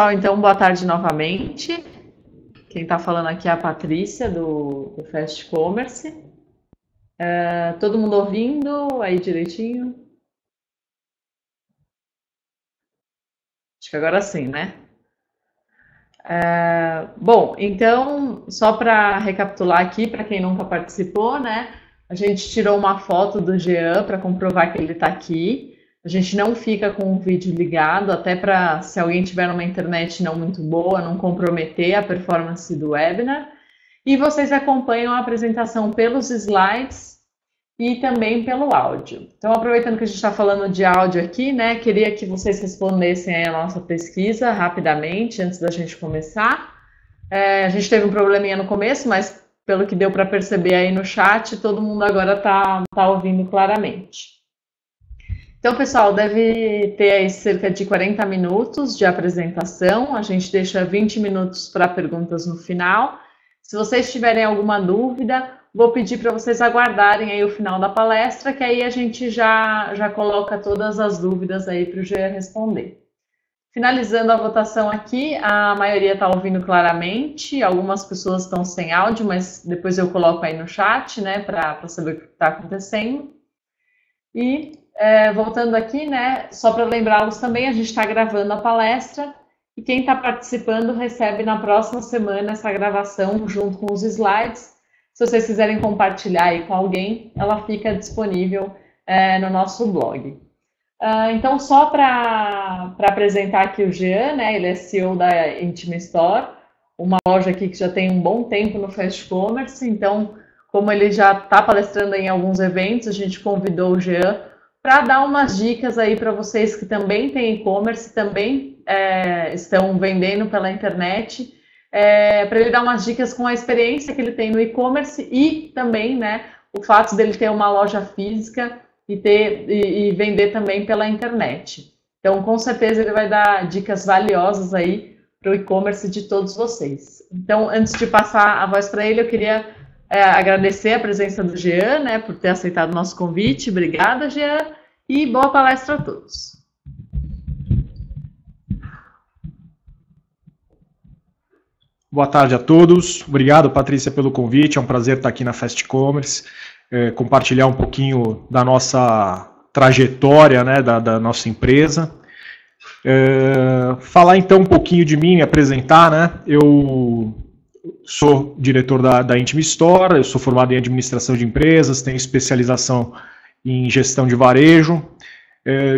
Então, boa tarde novamente. Quem está falando aqui é a Patrícia, do Fast Commerce. Todo mundo ouvindo aí direitinho? Acho que agora sim, né? Bom, então, só para recapitular aqui, para quem nunca participou, né? A gente tirou uma foto do Jean para comprovar que ele está aqui. A gente não fica com o vídeo ligado, até para, se alguém tiver numa internet não muito boa, não comprometer a performance do webinar. E vocês acompanham a apresentação pelos slides e também pelo áudio. Então, aproveitando que a gente está falando de áudio aqui, né, queria que vocês respondessem aí a nossa pesquisa rapidamente, antes da gente começar. A gente teve um probleminha no começo, mas pelo que deu para perceber aí no chat, todo mundo agora está ouvindo claramente. Então, pessoal, deve ter aí cerca de 40 minutos de apresentação. A gente deixa 20 minutos para perguntas no final. Se vocês tiverem alguma dúvida, vou pedir para vocês aguardarem aí o final da palestra, que aí a gente já coloca todas as dúvidas aí para o Jean responder. Finalizando a votação aqui, a maioria está ouvindo claramente, algumas pessoas estão sem áudio, mas depois eu coloco aí no chat, né, para saber o que está acontecendo. E voltando aqui, né, só para lembrá-los também, a gente está gravando a palestra e quem está participando recebe na próxima semana essa gravação junto com os slides. Se vocês quiserem compartilhar aí com alguém, ela fica disponível no nosso blog. Então, só para apresentar aqui o Jean, né, ele é CEO da Intima Store, uma loja aqui que já tem um bom tempo no Fast Commerce. Então, como ele já está palestrando em alguns eventos, a gente convidou o Jean para dar umas dicas aí para vocês que também têm e-commerce, também estão vendendo pela internet, para ele dar umas dicas com a experiência que ele tem no e-commerce e também, né, o fato dele ter uma loja física e vender também pela internet. Então, com certeza, ele vai dar dicas valiosas aí para o e-commerce de todos vocês. Então, antes de passar a voz para ele, eu queria agradecer a presença do Jean, né, por ter aceitado o nosso convite. Obrigada, Jean, e boa palestra a todos. Boa tarde a todos. Obrigado, Patrícia, pelo convite. É um prazer estar aqui na Fast Commerce, compartilhar um pouquinho da nossa trajetória, né, da nossa empresa. Falar então um pouquinho de mim, me apresentar, né? Eu sou diretor da Intima Store, eu sou formado em administração de empresas, tenho especialização em gestão de varejo.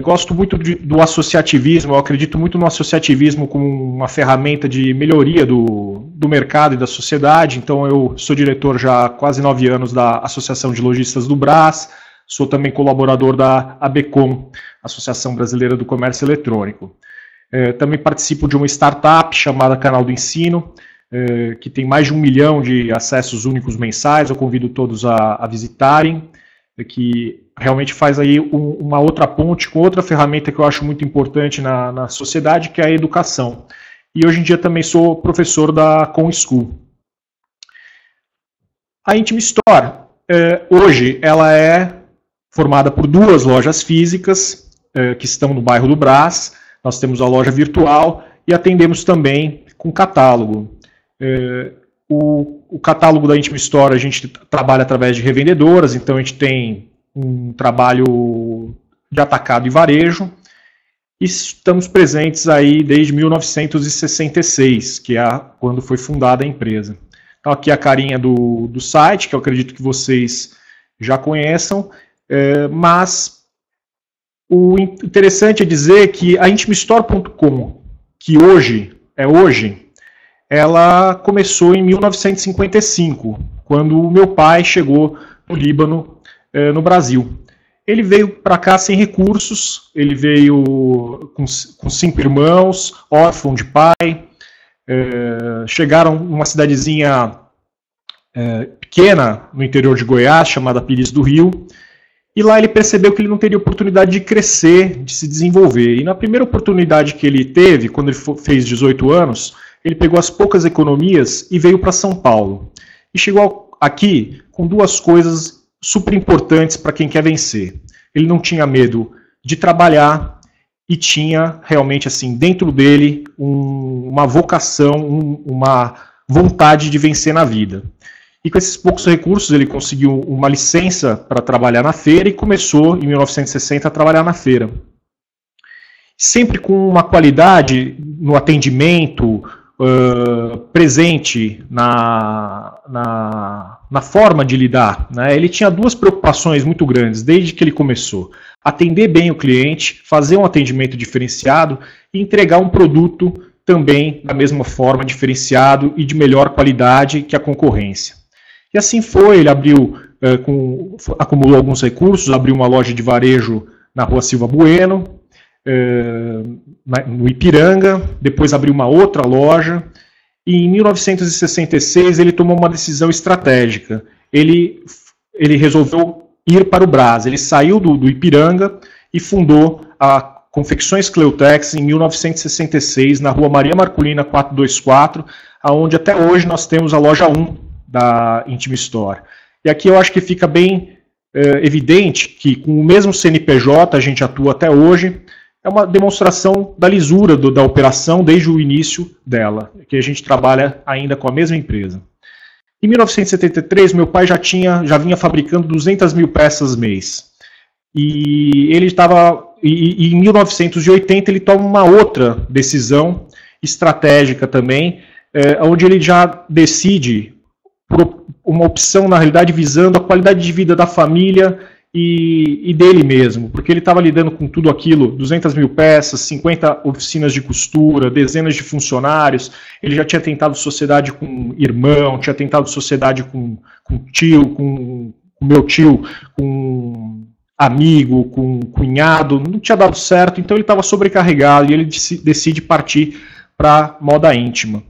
Gosto muito do associativismo, eu acredito muito no associativismo como uma ferramenta de melhoria do mercado e da sociedade. Então eu sou diretor já há quase 9 anos da Associação de Lojistas do Brás, sou também colaborador da ABECOM, Associação Brasileira do Comércio Eletrônico. Também participo de uma startup chamada Canal do Ensino, que tem mais de 1 milhão de acessos únicos mensais. Eu convido todos a visitarem, que realmente faz aí uma outra ponte com outra ferramenta que eu acho muito importante na sociedade, que é a educação. E hoje em dia também sou professor da Com School. A Intima Store, hoje, ela é formada por 2 lojas físicas, que estão no bairro do Brás. Nós temos a loja virtual e atendemos também com catálogo. O catálogo da Intima Store a gente trabalha através de revendedoras, então a gente tem um trabalho de atacado e varejo, e estamos presentes aí desde 1966, que é quando foi fundada a empresa. Então aqui a carinha do site, que eu acredito que vocês já conheçam, mas o interessante é dizer que a intimastore.com, que hoje, ela começou em 1955, quando o meu pai chegou no Líbano, no Brasil. Ele veio para cá sem recursos, ele veio com 5 irmãos, órfão de pai, chegaram numa cidadezinha pequena no interior de Goiás, chamada Pires do Rio, e lá ele percebeu que ele não teria oportunidade de crescer, de se desenvolver. E na primeira oportunidade que ele teve, quando ele fez 18 anos, ele pegou as poucas economias e veio para São Paulo. E chegou aqui com 2 coisas super importantes para quem quer vencer. Ele não tinha medo de trabalhar e tinha realmente assim dentro dele uma vocação, uma vontade de vencer na vida. E com esses poucos recursos ele conseguiu uma licença para trabalhar na feira e começou em 1960 a trabalhar na feira. Sempre com uma qualidade no atendimento, presente na forma de lidar, né? Ele tinha duas preocupações muito grandes desde que ele começou: atender bem o cliente, fazer um atendimento diferenciado e entregar um produto também da mesma forma, diferenciado e de melhor qualidade que a concorrência. E assim foi, ele acumulou alguns recursos, abriu uma loja de varejo na Rua Silva Bueno, no Ipiranga, depois abriu uma outra loja, e em 1966 ele tomou uma decisão estratégica. Ele resolveu ir para o Brás, ele saiu do Ipiranga e fundou a Confecções Cleutex em 1966, na Rua Maria Marculina 424, onde até hoje nós temos a loja 1 da Intima Store. E aqui eu acho que fica bem evidente que com o mesmo CNPJ a gente atua até hoje. É uma demonstração da lisura da operação desde o início dela, que a gente trabalha ainda com a mesma empresa. Em 1973, meu pai já vinha fabricando 200 mil peças mês. E em 1980 ele toma uma outra decisão estratégica também, onde ele já decide por uma opção, na realidade, visando a qualidade de vida da família e dele mesmo, porque ele estava lidando com tudo aquilo, 200 mil peças, 50 oficinas de costura, dezenas de funcionários. Ele já tinha tentado sociedade com irmão, tinha tentado sociedade com tio, com meu tio, com amigo, com cunhado, não tinha dado certo, então ele estava sobrecarregado e ele decide partir para moda íntima.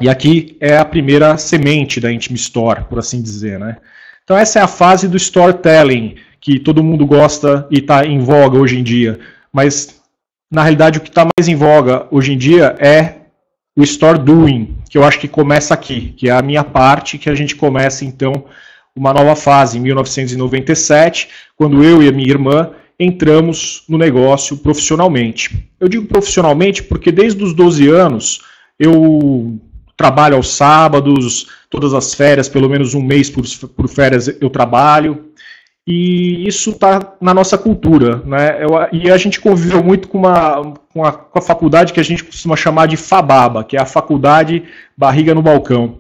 E aqui é a primeira semente da Intima Store, por assim dizer, né? Então essa é a fase do storytelling, que todo mundo gosta e está em voga hoje em dia. Mas, na realidade, o que está mais em voga hoje em dia é o store doing, que eu acho que começa aqui, que é a minha parte, que a gente começa, então, uma nova fase, em 1997, quando eu e a minha irmã entramos no negócio profissionalmente. Eu digo profissionalmente porque desde os 12 anos eu trabalho aos sábados, todas as férias, pelo menos um mês por férias eu trabalho, e isso está na nossa cultura, né? E a gente conviveu muito com a faculdade que a gente costuma chamar de FABABA, que é a Faculdade Barriga no Balcão,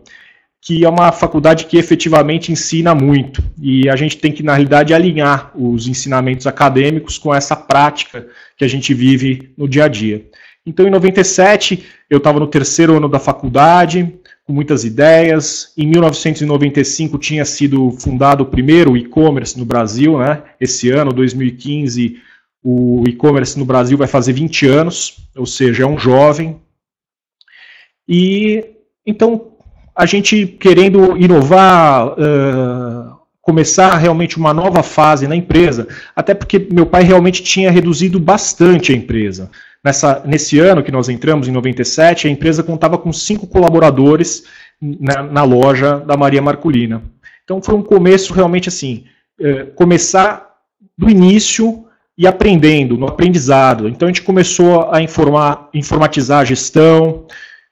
que é uma faculdade que efetivamente ensina muito, e a gente tem que, na realidade, alinhar os ensinamentos acadêmicos com essa prática que a gente vive no dia a dia. Então, em 97, eu estava no terceiro ano da faculdade, com muitas ideias. Em 1995, tinha sido fundado o primeiro e-commerce no Brasil, né? Esse ano, 2015, o e-commerce no Brasil vai fazer 20 anos, ou seja, é um jovem. E, então, a gente querendo inovar, começar realmente uma nova fase na empresa, até porque meu pai realmente tinha reduzido bastante a empresa. Nesse ano que nós entramos, em 97, a empresa contava com 5 colaboradores na loja da Maria Marculina. Então foi um começo realmente assim, começar do início e aprendendo, no aprendizado. Então a gente começou a informatizar a gestão,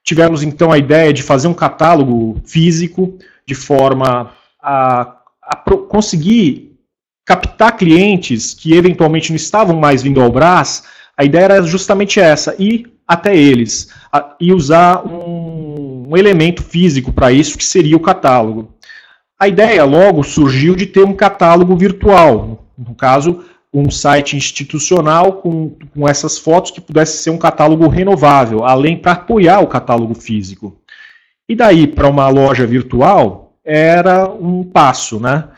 tivemos então a ideia de fazer um catálogo físico, de forma a conseguir captar clientes que eventualmente não estavam mais vindo ao Brás. A ideia era justamente essa, ir até eles e usar um elemento físico para isso, que seria o catálogo. A ideia logo surgiu de ter um catálogo virtual, no caso, um site institucional com essas fotos que pudesse ser um catálogo renovável, além para apoiar o catálogo físico. E daí para uma loja virtual era um passo, né?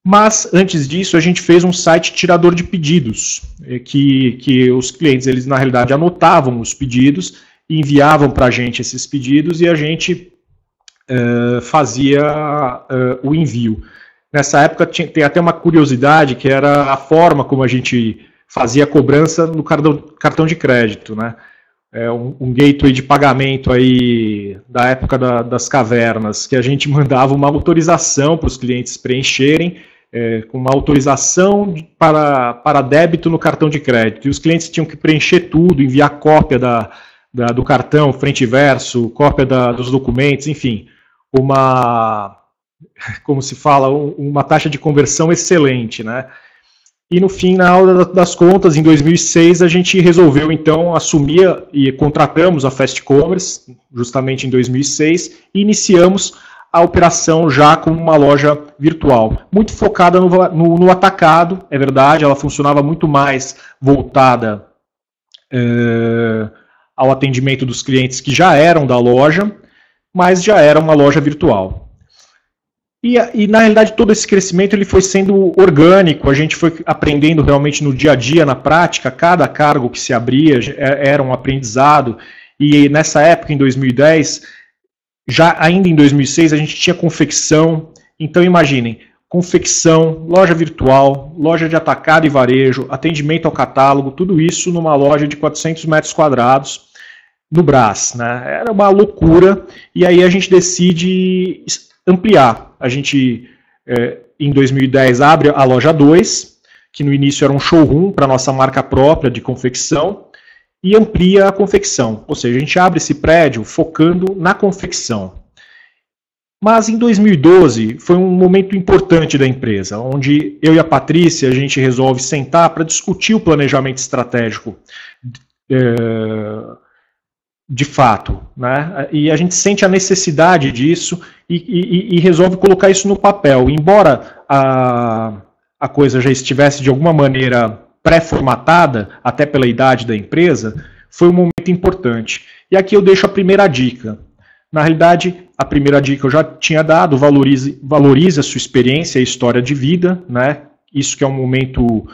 Mas, antes disso, a gente fez um site tirador de pedidos, que os clientes, eles na realidade anotavam os pedidos, enviavam para a gente esses pedidos e a gente fazia o envio. Nessa época tem até uma curiosidade, que era a forma como a gente fazia a cobrança no cartão de crédito, né? Um gateway de pagamento aí da época das cavernas, que a gente mandava uma autorização para os clientes preencherem, com uma autorização para débito no cartão de crédito. E os clientes tinham que preencher tudo, enviar cópia do cartão, frente e verso, cópia dos documentos, enfim, como se fala, uma taxa de conversão excelente, né? E no fim, na hora das contas, em 2006, a gente resolveu então assumir e contratamos a Fast Commerce, justamente em 2006, e iniciamos a operação já como uma loja virtual, muito focada no atacado, é verdade, ela funcionava muito mais voltada ao atendimento dos clientes que já eram da loja, mas já era uma loja virtual. E na realidade todo esse crescimento ele foi sendo orgânico, a gente foi aprendendo realmente no dia a dia, na prática, cada cargo que se abria era um aprendizado, e nessa época, em 2010, ainda em 2006, a gente tinha confecção. Então imaginem, confecção, loja virtual, loja de atacado e varejo, atendimento ao catálogo, tudo isso numa loja de 400 metros quadrados no Brás, né? Era uma loucura, e aí a gente decide ampliar. A gente, em 2010, abre a loja 2, que no início era um showroom para nossa marca própria de confecção, e amplia a confecção, ou seja, a gente abre esse prédio focando na confecção. Mas em 2012 foi um momento importante da empresa, onde eu e a Patrícia a gente resolve sentar para discutir o planejamento estratégico de fato, né? E a gente sente a necessidade disso e resolve colocar isso no papel. Embora a coisa já estivesse de alguma maneira pré-formatada, até pela idade da empresa, foi um momento importante. E aqui eu deixo a primeira dica. Na realidade, a primeira dica eu já tinha dado, valorize a sua experiência e história de vida, né? Isso que é um momento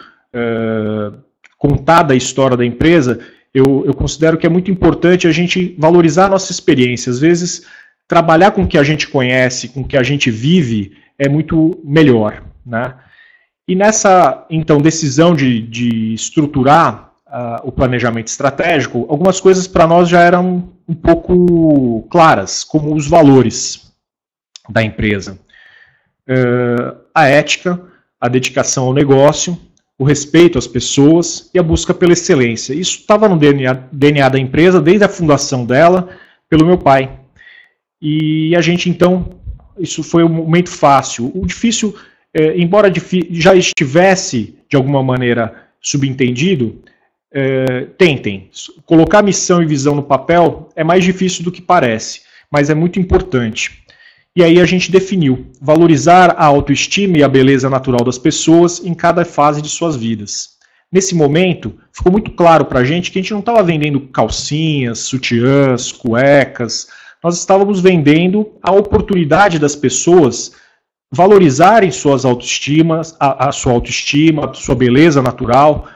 contada a história da empresa, eu considero que é muito importante a gente valorizar a nossa experiência. Às vezes, trabalhar com o que a gente conhece, com o que a gente vive, é muito melhor, né? E nessa, então, decisão de estruturar o planejamento estratégico, algumas coisas para nós já eram um pouco claras, como os valores da empresa. A ética, a dedicação ao negócio, o respeito às pessoas e a busca pela excelência. Isso estava no DNA da empresa, desde a fundação dela, pelo meu pai. E a gente, então, isso foi um momento fácil. O difícil, embora já estivesse, de alguma maneira, subentendido, tentem. Colocar missão e visão no papel é mais difícil do que parece, mas é muito importante. E aí a gente definiu valorizar a autoestima e a beleza natural das pessoas em cada fase de suas vidas. Nesse momento, ficou muito claro para a gente que a gente não estava vendendo calcinhas, sutiãs, cuecas. Nós estávamos vendendo a oportunidade das pessoas valorizarem suas autoestimas, a sua autoestima, a sua beleza natural,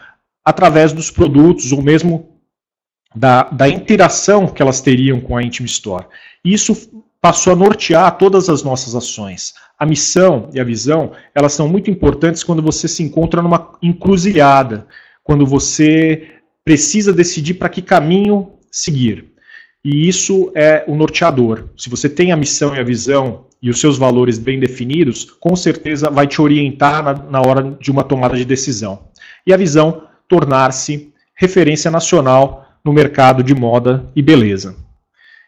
através dos produtos ou mesmo da interação que elas teriam com a Intim Store. Isso passou a nortear todas as nossas ações. A missão e a visão, elas são muito importantes quando você se encontra numa encruzilhada, quando você precisa decidir para que caminho seguir. E isso é o norteador. Se você tem a missão e a visão e os seus valores bem definidos, com certeza vai te orientar na hora de uma tomada de decisão. E a visão, tornar-se referência nacional no mercado de moda e beleza.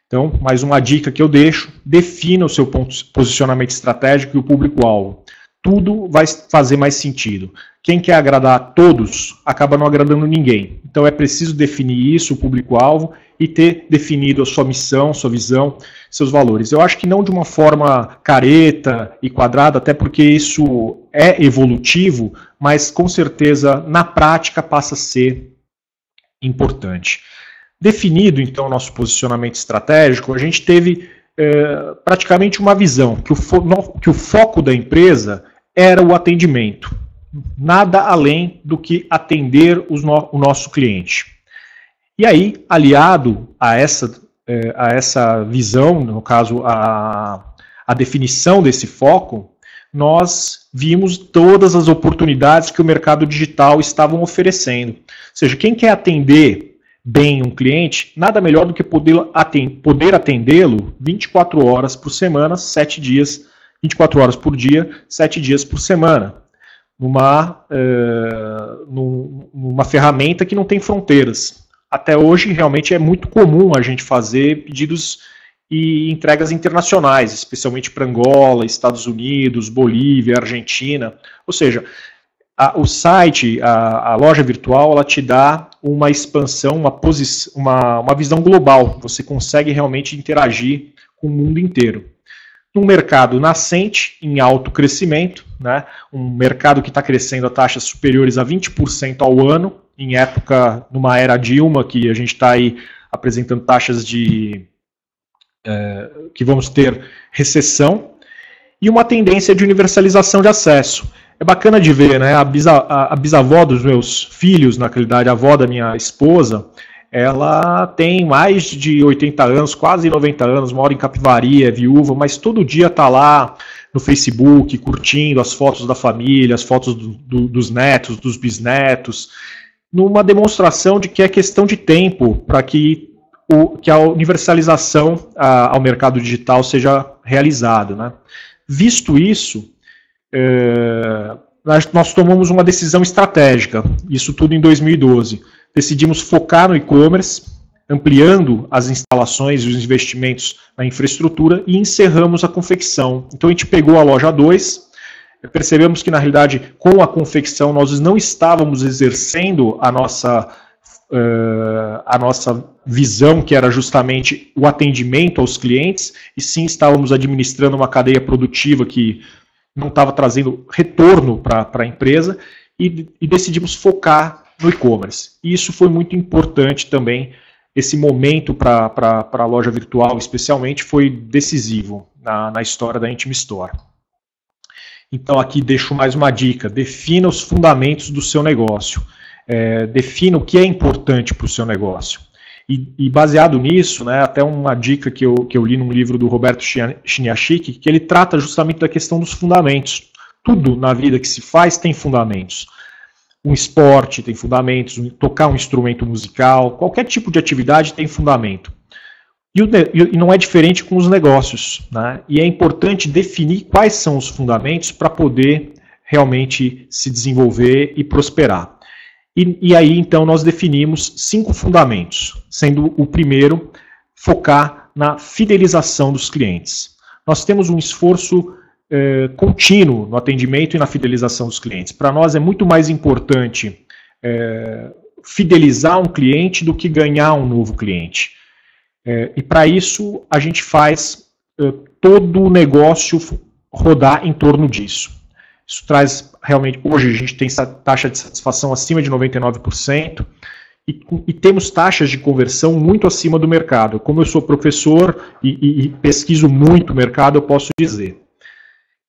Então, mais uma dica que eu deixo, defina o seu posicionamento estratégico e o público-alvo. Tudo vai fazer mais sentido. Quem quer agradar a todos, acaba não agradando ninguém. Então é preciso definir isso, o público-alvo, e ter definido a sua missão, sua visão, seus valores. Eu acho que não de uma forma careta e quadrada, até porque isso é evolutivo, mas com certeza na prática passa a ser importante. Definido, então, o nosso posicionamento estratégico, a gente teve praticamente uma visão, que o foco da empresa era o atendimento. Nada além do que atender o nosso cliente. E aí, aliado a essa visão, no caso, a definição desse foco, nós vimos todas as oportunidades que o mercado digital estava oferecendo. Ou seja, quem quer atender bem um cliente, nada melhor do que poder atendê-lo 24 horas por semana, 7 dias, 24 horas por dia, 7 dias por semana. numa ferramenta que não tem fronteiras. Até hoje, realmente, é muito comum a gente fazer pedidos e entregas internacionais, especialmente para Angola, Estados Unidos, Bolívia, Argentina. Ou seja, o site, a loja virtual, ela te dá uma expansão, uma visão global. Você consegue realmente interagir com o mundo inteiro. Um mercado nascente, em alto crescimento, né? Um mercado que está crescendo a taxas superiores a 20% ao ano, em época, numa era Dilma, que a gente está aí apresentando taxas que vamos ter recessão, e uma tendência de universalização de acesso. É bacana de ver, né? A bisavó dos meus filhos, na realidade, a avó da minha esposa, ela tem mais de 80 anos, quase 90 anos, mora em Capivari, é viúva, mas todo dia está lá no Facebook, curtindo as fotos da família, as fotos dos netos, dos bisnetos, numa demonstração de que é questão de tempo para que a universalização ao mercado digital seja realizada, né? Visto isso, nós tomamos uma decisão estratégica, isso tudo em 2012. Decidimos focar no e-commerce, ampliando as instalações e os investimentos na infraestrutura e encerramos a confecção. Então a gente pegou a loja 2, percebemos que na realidade com a confecção nós não estávamos exercendo a nossa visão, que era justamente o atendimento aos clientes, e sim estávamos administrando uma cadeia produtiva que não estava trazendo retorno para a empresa e decidimos focar no e-commerce. E isso foi muito importante também, esse momento para a loja virtual especialmente foi decisivo na história da Intime Store. Então aqui deixo mais uma dica, defina os fundamentos do seu negócio, defina o que é importante para o seu negócio. E baseado nisso, né, até uma dica que eu li num livro do Roberto Chiniachik, que ele trata justamente da questão dos fundamentos. Tudo na vida que se faz tem fundamentos. Um esporte tem fundamentos, tocar um instrumento musical, qualquer tipo de atividade tem fundamento. E não é diferente com os negócios, né? E é importante definir quais são os fundamentos para poder realmente se desenvolver e prosperar. E aí, então, nós definimos 5 fundamentos, sendo o primeiro focar na fidelização dos clientes. Nós temos um esforço contínuo no atendimento e na fidelização dos clientes. Para nós é muito mais importante fidelizar um cliente do que ganhar um novo cliente. E para isso a gente faz todo o negócio rodar em torno disso. Isso traz realmente, hoje a gente tem essa taxa de satisfação acima de 99% e temos taxas de conversão muito acima do mercado. Como eu sou professor e pesquiso muito o mercado, eu posso dizer.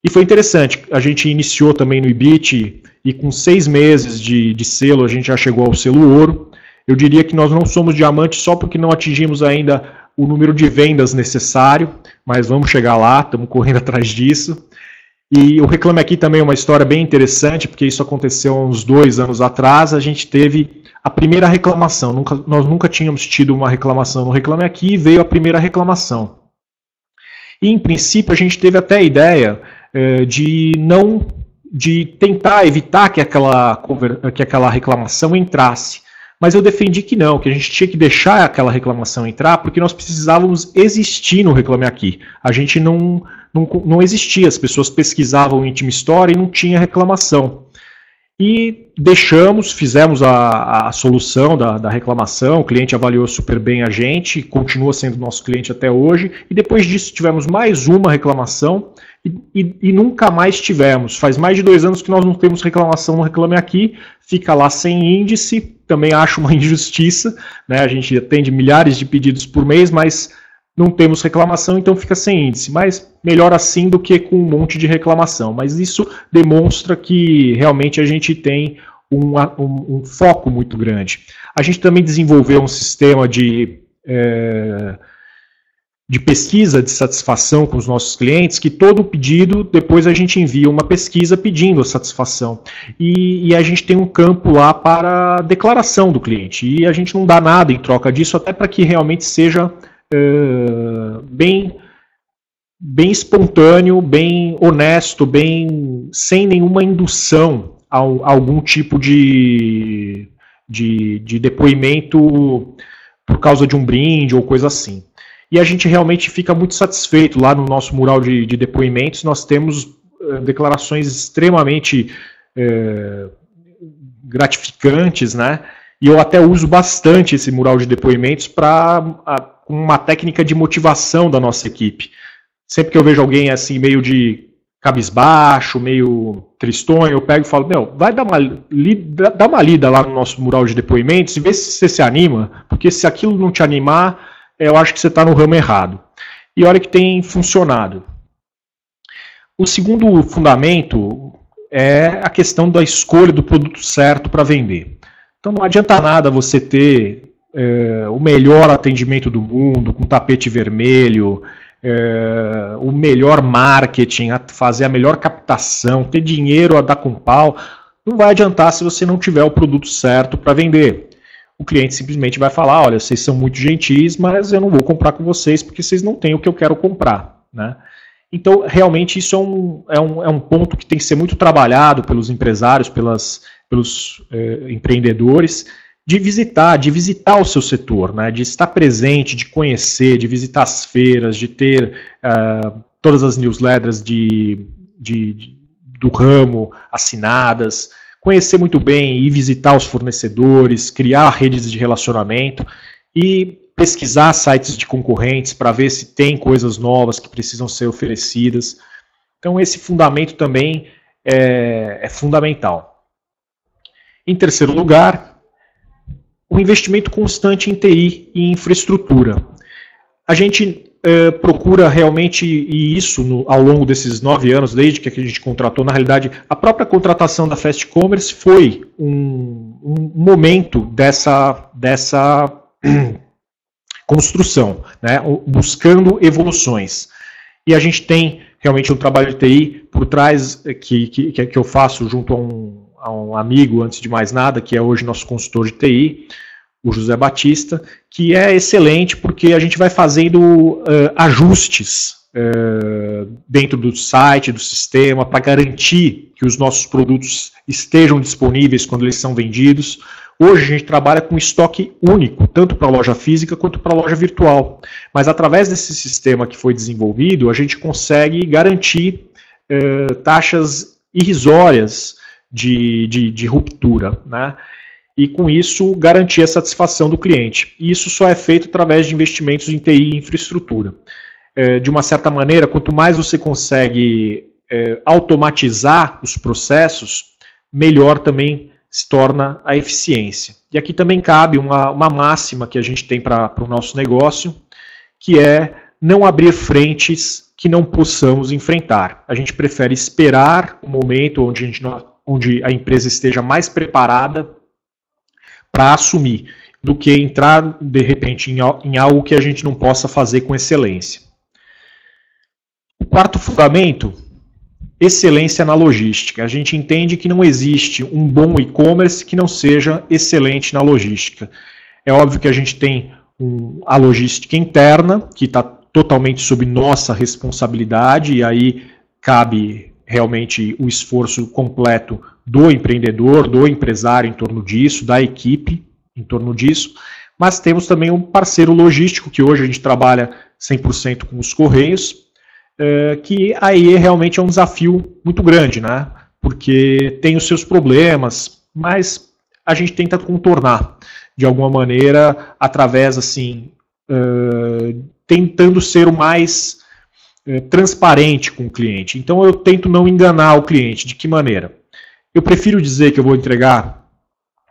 E foi interessante, a gente iniciou também no Ibit e com 6 meses de selo a gente já chegou ao selo ouro. Eu diria que nós não somos diamante só porque não atingimos ainda o número de vendas necessário, mas vamos chegar lá, estamos correndo atrás disso. E o Reclame Aqui também é uma história bem interessante, porque isso aconteceu há uns 2 anos atrás, a gente teve a primeira reclamação, nós nunca tínhamos tido uma reclamação no Reclame Aqui e veio a primeira reclamação. E em princípio a gente teve até a ideia de tentar evitar que aquela reclamação entrasse. Mas eu defendi que não, que a gente tinha que deixar aquela reclamação entrar, porque nós precisávamos existir no Reclame Aqui. A gente não existia, as pessoas pesquisavam o Intime Store e não tinha reclamação. E deixamos, fizemos a solução da reclamação, o cliente avaliou super bem a gente, continua sendo nosso cliente até hoje, e depois disso tivemos mais uma reclamação e nunca mais tivemos. Faz mais de 2 anos que nós não temos reclamação no Reclame Aqui, fica lá sem índice, também acho uma injustiça, né? A gente atende milhares de pedidos por mês, mas não temos reclamação, então fica sem índice. Mas melhor assim do que com um monte de reclamação. Mas isso demonstra que realmente a gente tem um foco muito grande. A gente também desenvolveu um sistema de pesquisa de satisfação com os nossos clientes, que todo pedido, depois a gente envia uma pesquisa pedindo a satisfação. E a gente tem um campo lá para declaração do cliente. E a gente não dá nada em troca disso, até para que realmente seja bem espontâneo, bem honesto, bem sem nenhuma indução algum tipo de depoimento por causa de um brinde ou coisa assim. E a gente realmente fica muito satisfeito. Lá no nosso mural de depoimentos, nós temos declarações extremamente gratificantes, né? E eu até uso bastante esse mural de depoimentos para uma técnica de motivação da nossa equipe. Sempre que eu vejo alguém assim meio de cabisbaixo, meio tristonho, eu pego e falo, vai dar uma lida lá no nosso mural de depoimentos e vê se você se anima, porque se aquilo não te animar, eu acho que você está no ramo errado. E olha que tem funcionado. O segundo fundamento é a questão da escolha do produto certo para vender. Então não adianta nada você ter o melhor atendimento do mundo, com tapete vermelho, o melhor marketing, fazer a melhor captação, ter dinheiro a dar com pau. Não vai adiantar se você não tiver o produto certo para vender. O cliente simplesmente vai falar, olha, vocês são muito gentis, mas eu não vou comprar com vocês porque vocês não têm o que eu quero comprar, né? Então, realmente, isso é um ponto que tem que ser muito trabalhado pelos empresários, pelos empreendedores, de visitar o seu setor, né? De estar presente, de conhecer, de visitar as feiras, de ter todas as newsletters do ramo assinadas, conhecer muito bem e visitar os fornecedores, criar redes de relacionamento e pesquisar sites de concorrentes para ver se tem coisas novas que precisam ser oferecidas. Então esse fundamento também é fundamental. Em terceiro lugar, o investimento constante em TI e infraestrutura. A gente procura realmente, e isso ao longo desses 9 anos, desde que a gente contratou, na realidade, a própria contratação da Fast Commerce foi um momento dessa construção, né, buscando evoluções. E a gente tem realmente um trabalho de TI por trás que eu faço junto a um amigo, antes de mais nada, que é hoje nosso consultor de TI, o José Batista, que é excelente porque a gente vai fazendo ajustes dentro do site, do sistema, para garantir que os nossos produtos estejam disponíveis quando eles são vendidos. Hoje a gente trabalha com estoque único, tanto para a loja física quanto para a loja virtual. Mas através desse sistema que foi desenvolvido, a gente consegue garantir taxas irrisórias de ruptura, né? E com isso garantir a satisfação do cliente. E isso só é feito através de investimentos em TI e infraestrutura. De uma certa maneira, quanto mais você consegue automatizar os processos, melhor também se torna a eficiência. E aqui também cabe uma máxima que a gente tem para o nosso negócio, que é não abrir frentes que não possamos enfrentar. A gente prefere esperar o momento onde a empresa esteja mais preparada para assumir, do que entrar, de repente, em algo que a gente não possa fazer com excelência. O quarto fundamento, excelência na logística. A gente entende que não existe um bom e-commerce que não seja excelente na logística. É óbvio que a gente tem a logística interna, que está totalmente sob nossa responsabilidade, e aí cabe realmente o esforço completo do empreendedor, do empresário em torno disso, da equipe em torno disso, mas temos também um parceiro logístico, que hoje a gente trabalha 100% com os Correios, que aí realmente é um desafio muito grande, né? Porque tem os seus problemas, mas a gente tenta contornar de alguma maneira, através, assim, tentando ser o mais transparente com o cliente. Então eu tento não enganar o cliente. De que maneira? Eu prefiro dizer que eu vou entregar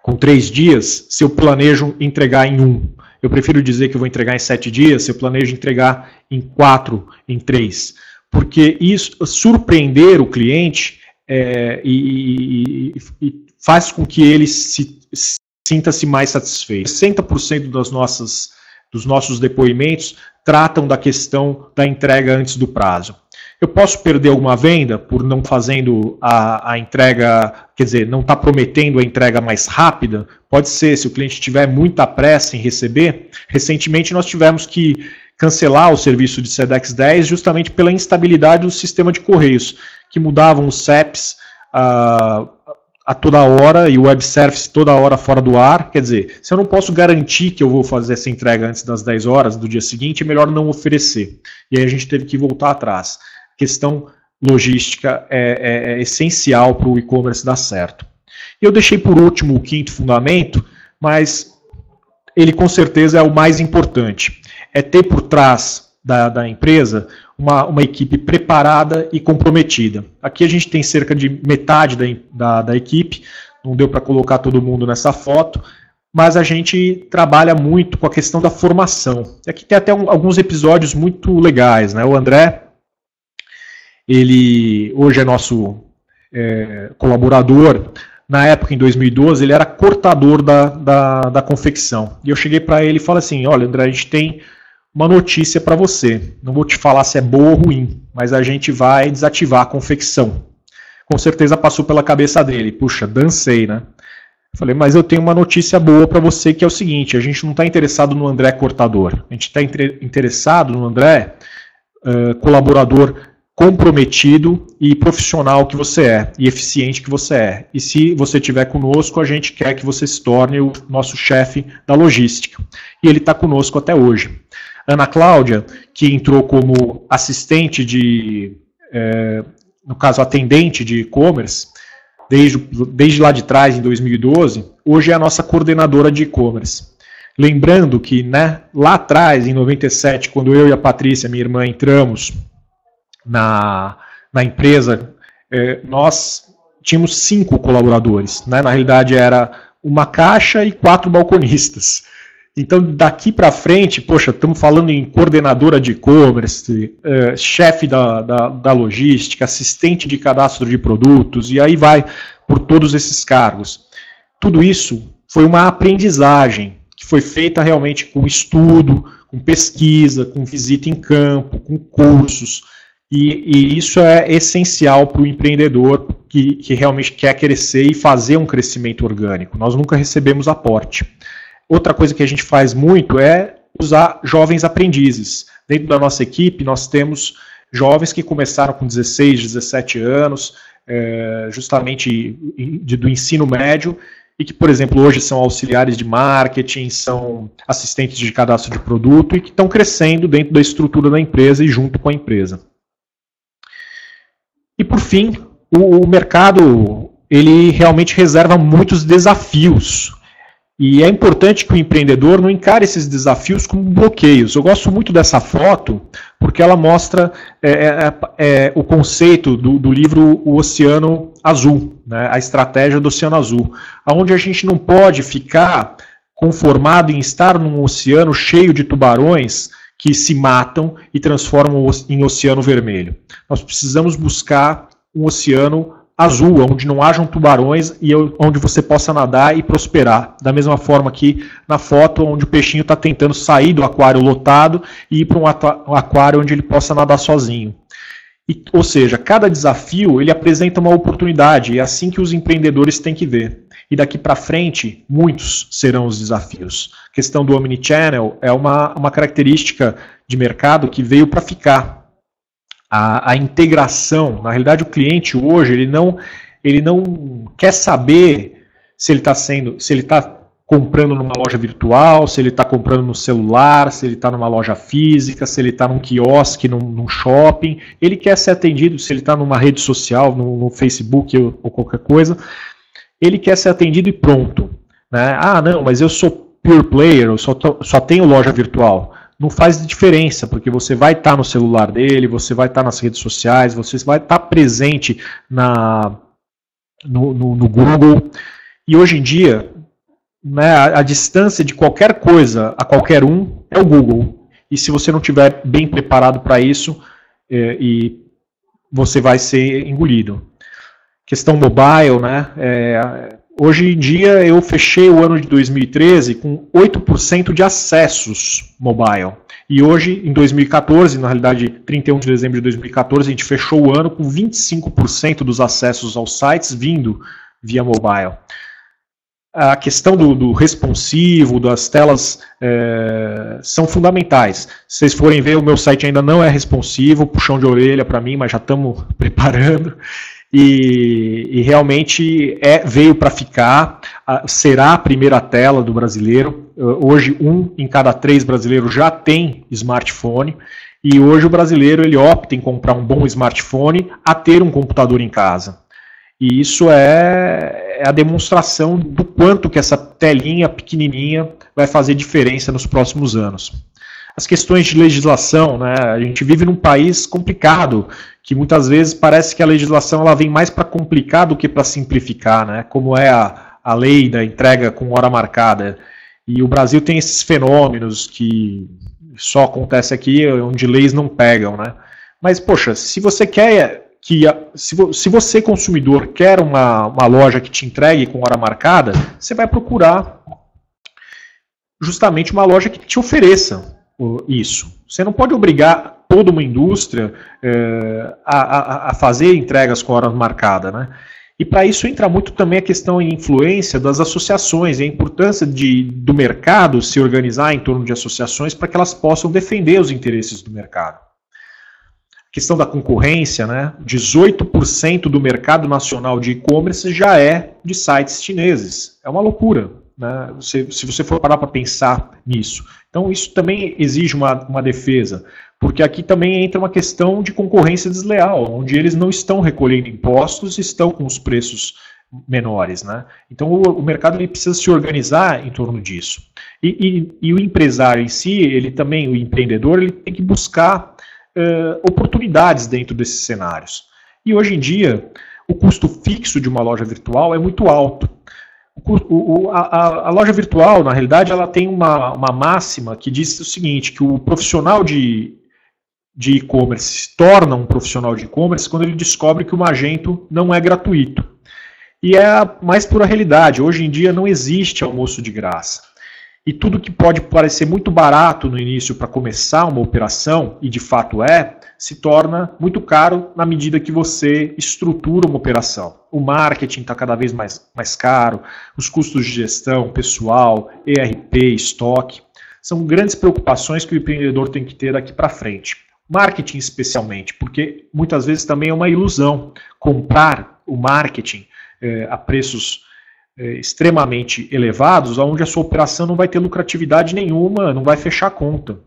com 3 dias se eu planejo entregar em 1. Eu prefiro dizer que eu vou entregar em 7 dias se eu planejo entregar em 4, em 3. Porque isso surpreender o cliente e faz com que ele sinta-se mais satisfeito. 60% dos nossos depoimentos tratam da questão da entrega antes do prazo. Eu posso perder alguma venda por não fazendo a entrega, quer dizer, não estar prometendo a entrega mais rápida? Pode ser, se o cliente tiver muita pressa em receber. Recentemente nós tivemos que cancelar o serviço de Sedex 10 justamente pela instabilidade do sistema de correios, que mudavam os CEPs a toda hora e o web service toda hora fora do ar. Quer dizer, se eu não posso garantir que eu vou fazer essa entrega antes das 10 horas do dia seguinte, é melhor não oferecer. E aí a gente teve que voltar atrás. Questão logística é essencial para o e-commerce dar certo. E eu deixei por último o quinto fundamento, mas ele com certeza é o mais importante. É ter por trás da empresa uma equipe preparada e comprometida. Aqui a gente tem cerca de metade da equipe, não deu para colocar todo mundo nessa foto, mas a gente trabalha muito com a questão da formação. Aqui tem até alguns episódios muito legais, né? O André, ele hoje é nosso colaborador. Na época, em 2012, ele era cortador da confecção. E eu cheguei para ele e falei assim, olha, André, a gente tem uma notícia para você. Não vou te falar se é boa ou ruim, mas a gente vai desativar a confecção. Com certeza passou pela cabeça dele. Puxa, dancei, né? Eu falei, mas eu tenho uma notícia boa para você, que é o seguinte, a gente não está interessado no André cortador. A gente está interessado no André colaborador comprometido e profissional que você é, e eficiente que você é. E se você estiver conosco, a gente quer que você se torne o nosso chefe da logística. E ele está conosco até hoje. Ana Cláudia, que entrou como assistente no caso, atendente de e-commerce, desde lá de trás, em 2012, hoje é a nossa coordenadora de e-commerce. Lembrando que, né, lá atrás, em 97, quando eu e a Patrícia, minha irmã, entramos na empresa, nós tínhamos 5 colaboradores, né? Na realidade era uma caixa e 4 balconistas. Então daqui para frente, poxa, estamos falando em coordenadora de e-commerce, chefe da logística, assistente de cadastro de produtos, e aí vai por todos esses cargos. Tudo isso foi uma aprendizagem que foi feita realmente com estudo, com pesquisa, com visita em campo, com cursos. E isso é essencial para o empreendedor que realmente quer crescer e fazer um crescimento orgânico. Nós nunca recebemos aporte. Outra coisa que a gente faz muito é usar jovens aprendizes. Dentro da nossa equipe, nós temos jovens que começaram com 16, 17 anos, justamente do ensino médio, e que, por exemplo, hoje são auxiliares de marketing, são assistentes de cadastro de produto e que estão crescendo dentro da estrutura da empresa e junto com a empresa. E por fim, o mercado ele realmente reserva muitos desafios. E é importante que o empreendedor não encare esses desafios como bloqueios. Eu gosto muito dessa foto porque ela mostra o conceito do livro O Oceano Azul, né, a estratégia do Oceano Azul, onde a gente não pode ficar conformado em estar num oceano cheio de tubarões que se matam e transformam em oceano vermelho. Nós precisamos buscar um oceano azul, onde não hajam tubarões e onde você possa nadar e prosperar. Da mesma forma que na foto, onde o peixinho está tentando sair do aquário lotado e ir para um aquário onde ele possa nadar sozinho. Ou seja, cada desafio ele apresenta uma oportunidade, e é assim que os empreendedores têm que ver. E daqui para frente, muitos serão os desafios. A questão do Omnichannel é uma característica de mercado que veio para ficar. A integração, na realidade o cliente hoje ele não quer saber se ele está comprando numa loja virtual, se ele está comprando no celular, se ele está numa loja física, se ele está num quiosque, num shopping. Ele quer ser atendido se ele está numa rede social, no Facebook ou qualquer coisa. Ele quer ser atendido e pronto. Né? Ah, não, mas eu sou pure player, eu só tenho loja virtual. Não faz diferença, porque você vai estar no celular dele, você vai estar nas redes sociais, você vai estar presente no Google. E hoje em dia, né, a distância de qualquer coisa a qualquer um é o Google. E se você não estiver bem preparado para isso, você vai ser engolido. Questão mobile, né? Hoje em dia eu fechei o ano de 2013 com 8% de acessos mobile. E hoje, em 2014, na realidade 31 de dezembro de 2014, a gente fechou o ano com 25% dos acessos aos sites vindo via mobile. A questão do responsivo, das telas, são fundamentais. Se vocês forem ver, o meu site ainda não é responsivo, puxão de orelha para mim, mas já estamos preparando. e realmente veio para ficar, será a primeira tela do brasileiro. Hoje 1 em cada 3 brasileiros já tem smartphone, e hoje o brasileiro ele opta em comprar um bom smartphone a ter um computador em casa. E isso é a demonstração do quanto que essa telinha pequenininha vai fazer diferença nos próximos anos. As questões de legislação, né? A gente vive num país complicado, que muitas vezes parece que a legislação ela vem mais para complicar do que para simplificar, né? Como é a lei da entrega com hora marcada. E o Brasil tem esses fenômenos que só acontece aqui, onde leis não pegam, né? Mas, poxa, se você quer se você, consumidor, quer uma loja que te entregue com hora marcada, você vai procurar justamente uma loja que te ofereça isso. Você não pode obrigar toda uma indústria a fazer entregas com hora marcada, né? E para isso entra muito também a questão e influência das associações, e a importância do mercado se organizar em torno de associações para que elas possam defender os interesses do mercado. Questão da concorrência, né? 18% do mercado nacional de e-commerce já é de sites chineses. É uma loucura, né? Se você for parar para pensar nisso. Então isso também exige uma defesa, porque aqui também entra uma questão de concorrência desleal, onde eles não estão recolhendo impostos e estão com os preços menores, né? Então o mercado ele precisa se organizar em torno disso. E o empresário em si, ele também, o empreendedor, ele tem que buscar oportunidades dentro desses cenários. E hoje em dia, o custo fixo de uma loja virtual é muito alto. A loja virtual, na realidade, ela tem uma máxima que diz o seguinte, que o profissional de e-commerce se torna um profissional de e-commerce quando ele descobre que o Magento não é gratuito. E é a mais pura realidade. Hoje em dia não existe almoço de graça. E tudo que pode parecer muito barato no início para começar uma operação, e de fato se torna muito caro na medida que você estrutura uma operação. O marketing está cada vez mais caro, os custos de gestão, pessoal, ERP, estoque, são grandes preocupações que o empreendedor tem que ter daqui para frente. Marketing especialmente, porque muitas vezes também é uma ilusão comprar o marketing a preços extremamente elevados, onde a sua operação não vai ter lucratividade nenhuma, não vai fechar a conta.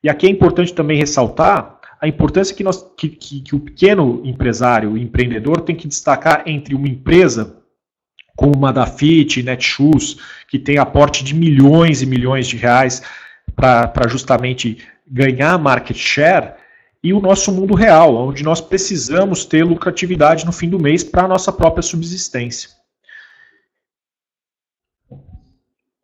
E aqui é importante também ressaltar a importância que o pequeno empresário, o empreendedor, tem que destacar entre uma empresa como uma Dafit, Netshoes, que tem aporte de milhões e milhões de reais para justamente ganhar market share, e o nosso mundo real, onde nós precisamos ter lucratividade no fim do mês para a nossa própria subsistência.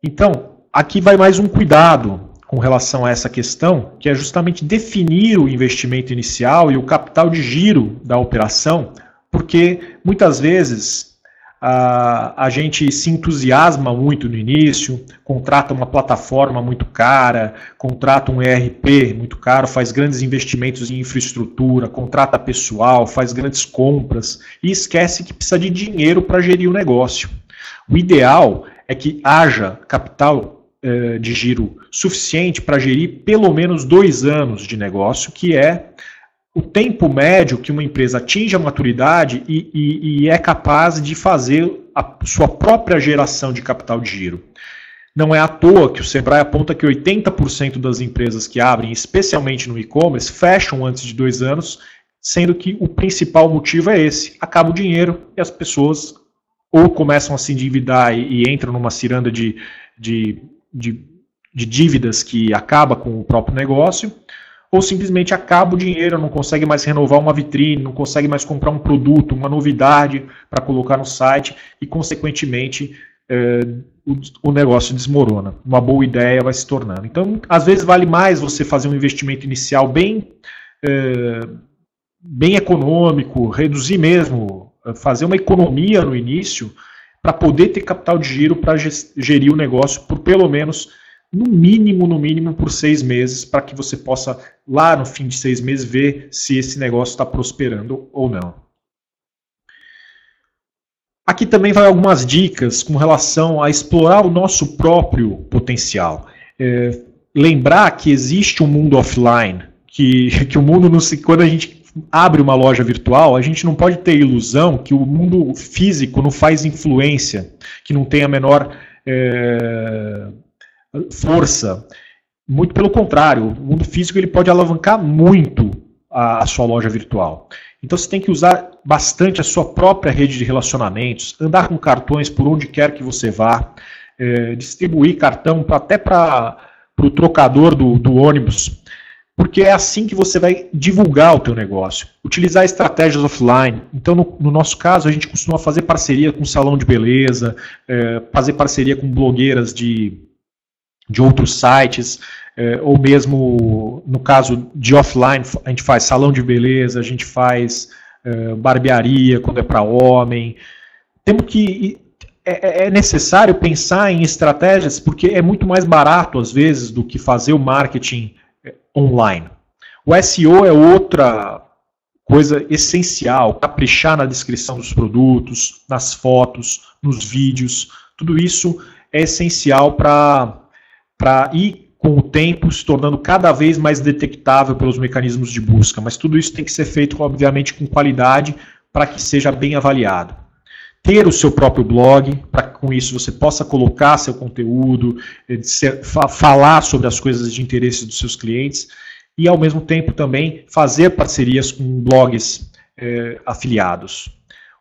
Então, aqui vai mais um cuidado com relação a essa questão, que é justamente definir o investimento inicial e o capital de giro da operação, porque muitas vezes a gente se entusiasma muito no início, contrata uma plataforma muito cara, contrata um ERP muito caro, faz grandes investimentos em infraestrutura, contrata pessoal, faz grandes compras e esquece que precisa de dinheiro para gerir o negócio. O ideal é que haja capital de giro suficiente para gerir pelo menos 2 anos de negócio, que é o tempo médio que uma empresa atinge a maturidade e é capaz de fazer a sua própria geração de capital de giro. Não é à toa que o Sebrae aponta que 80% das empresas que abrem, especialmente no e-commerce, fecham antes de 2 anos, sendo que o principal motivo é esse: acaba o dinheiro e as pessoas ou começam a se endividar e entram numa ciranda de dívidas que acaba com o próprio negócio, ou simplesmente acaba o dinheiro, não consegue mais renovar uma vitrine, não consegue mais comprar um produto, uma novidade para colocar no site e, consequentemente, o negócio desmorona. Uma boa ideia vai se tornando. Então, às vezes vale mais você fazer um investimento inicial bem econômico, reduzir mesmo, fazer uma economia no início para poder ter capital de giro para gerir o negócio por pelo menos, no mínimo, por 6 meses, para que você possa, lá no fim de 6 meses, ver se esse negócio está prosperando ou não. Aqui também vai algumas dicas com relação a explorar o nosso próprio potencial. Lembrar que existe um mundo offline, que o mundo não se... Quando a gente abre uma loja virtual, a gente não pode ter ilusão que o mundo físico não faz influência, que não tem a menor força. Muito pelo contrário, o mundo físico ele pode alavancar muito a sua loja virtual. Então você tem que usar bastante a sua própria rede de relacionamentos, andar com cartões por onde quer que você vá, distribuir cartão até para o trocador do ônibus, porque é assim que você vai divulgar o teu negócio. Utilizar estratégias offline. Então, no nosso caso, a gente costuma fazer parceria com salão de beleza, fazer parceria com blogueiras de outros sites, ou mesmo, no caso de offline, a gente faz salão de beleza, a gente faz barbearia quando é para homem. Temos que... É necessário pensar em estratégias, porque é muito mais barato, às vezes, do que fazer o marketing online. O SEO é outra coisa essencial, caprichar na descrição dos produtos, nas fotos, nos vídeos, tudo isso é essencial para ir com o tempo se tornando cada vez mais detectável pelos mecanismos de busca, mas tudo isso tem que ser feito, obviamente, com qualidade para que seja bem avaliado. Ter o seu próprio blog, para que com isso você possa colocar seu conteúdo, falar sobre as coisas de interesse dos seus clientes e, ao mesmo tempo, também fazer parcerias com blogs afiliados.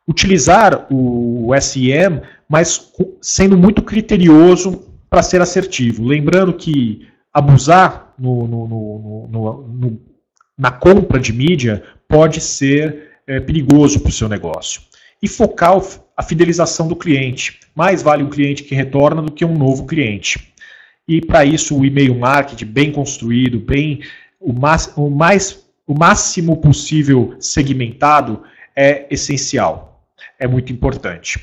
Utilizar o SEM, mas sendo muito criterioso para ser assertivo. Lembrando que abusar na compra de mídia pode ser perigoso para o seu negócio. E focar a fidelização do cliente. Mais vale um cliente que retorna do que um novo cliente. E para isso o e-mail marketing bem construído, o máximo possível segmentado é essencial. É muito importante.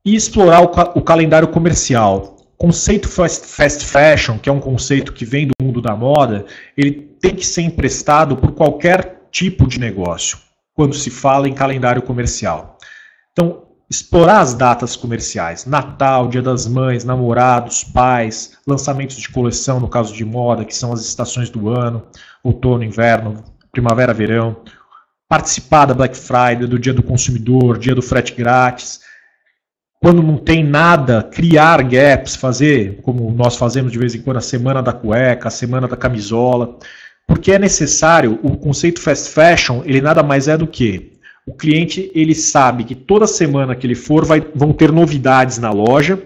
E explorar o calendário comercial. O conceito fast fashion, que é um conceito que vem do mundo da moda, ele tem que ser emprestado por qualquer tipo de negócio, quando se fala em calendário comercial. Então, explorar as datas comerciais, Natal, Dia das Mães, namorados, pais, lançamentos de coleção, no caso de moda, que são as estações do ano, outono, inverno, primavera, verão, participar da Black Friday, do Dia do Consumidor, Dia do Frete Grátis. Quando não tem nada, criar gaps, fazer, como nós fazemos de vez em quando, a semana da cueca, a semana da camisola, porque é necessário. O conceito fast fashion, ele nada mais é do que o cliente, ele sabe que toda semana que ele for vão ter novidades na loja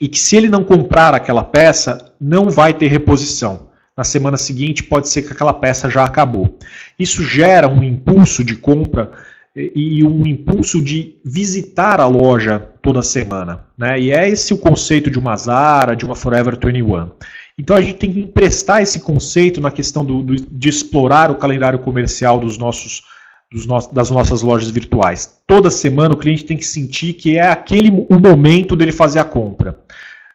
e que se ele não comprar aquela peça, não vai ter reposição. Na semana seguinte pode ser que aquela peça já acabou. Isso gera um impulso de compra e um impulso de visitar a loja toda semana, né? E é esse o conceito de uma Zara, de uma Forever 21. Então a gente tem que emprestar esse conceito na questão de explorar o calendário comercial das nossas lojas virtuais. Toda semana o cliente tem que sentir que é o momento dele fazer a compra.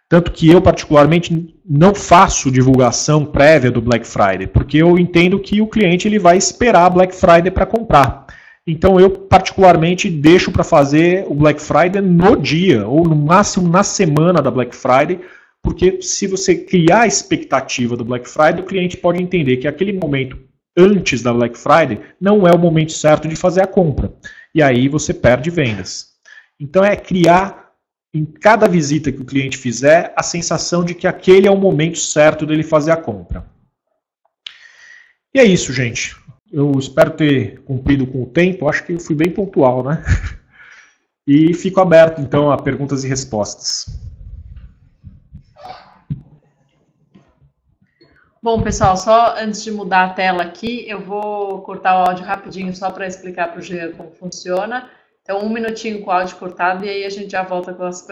Tanto que eu, particularmente, não faço divulgação prévia do Black Friday, porque eu entendo que o cliente ele vai esperar a Black Friday para comprar. Então eu, particularmente, deixo para fazer o Black Friday no dia, ou no máximo na semana da Black Friday, porque se você criar a expectativa do Black Friday, o cliente pode entender que aquele momento antes da Black Friday não é o momento certo de fazer a compra. E aí você perde vendas. Então é criar, em cada visita que o cliente fizer, a sensação de que aquele é o momento certo dele fazer a compra. E é isso, gente. Eu espero ter cumprido com o tempo. Acho que eu fui bem pontual, né? E fico aberto, então, a perguntas e respostas. Bom, pessoal, só antes de mudar a tela aqui, eu vou cortar o áudio rapidinho só para explicar para o Jean como funciona. Então, 1 minutinho com o áudio cortado e aí a gente já volta com as perguntas.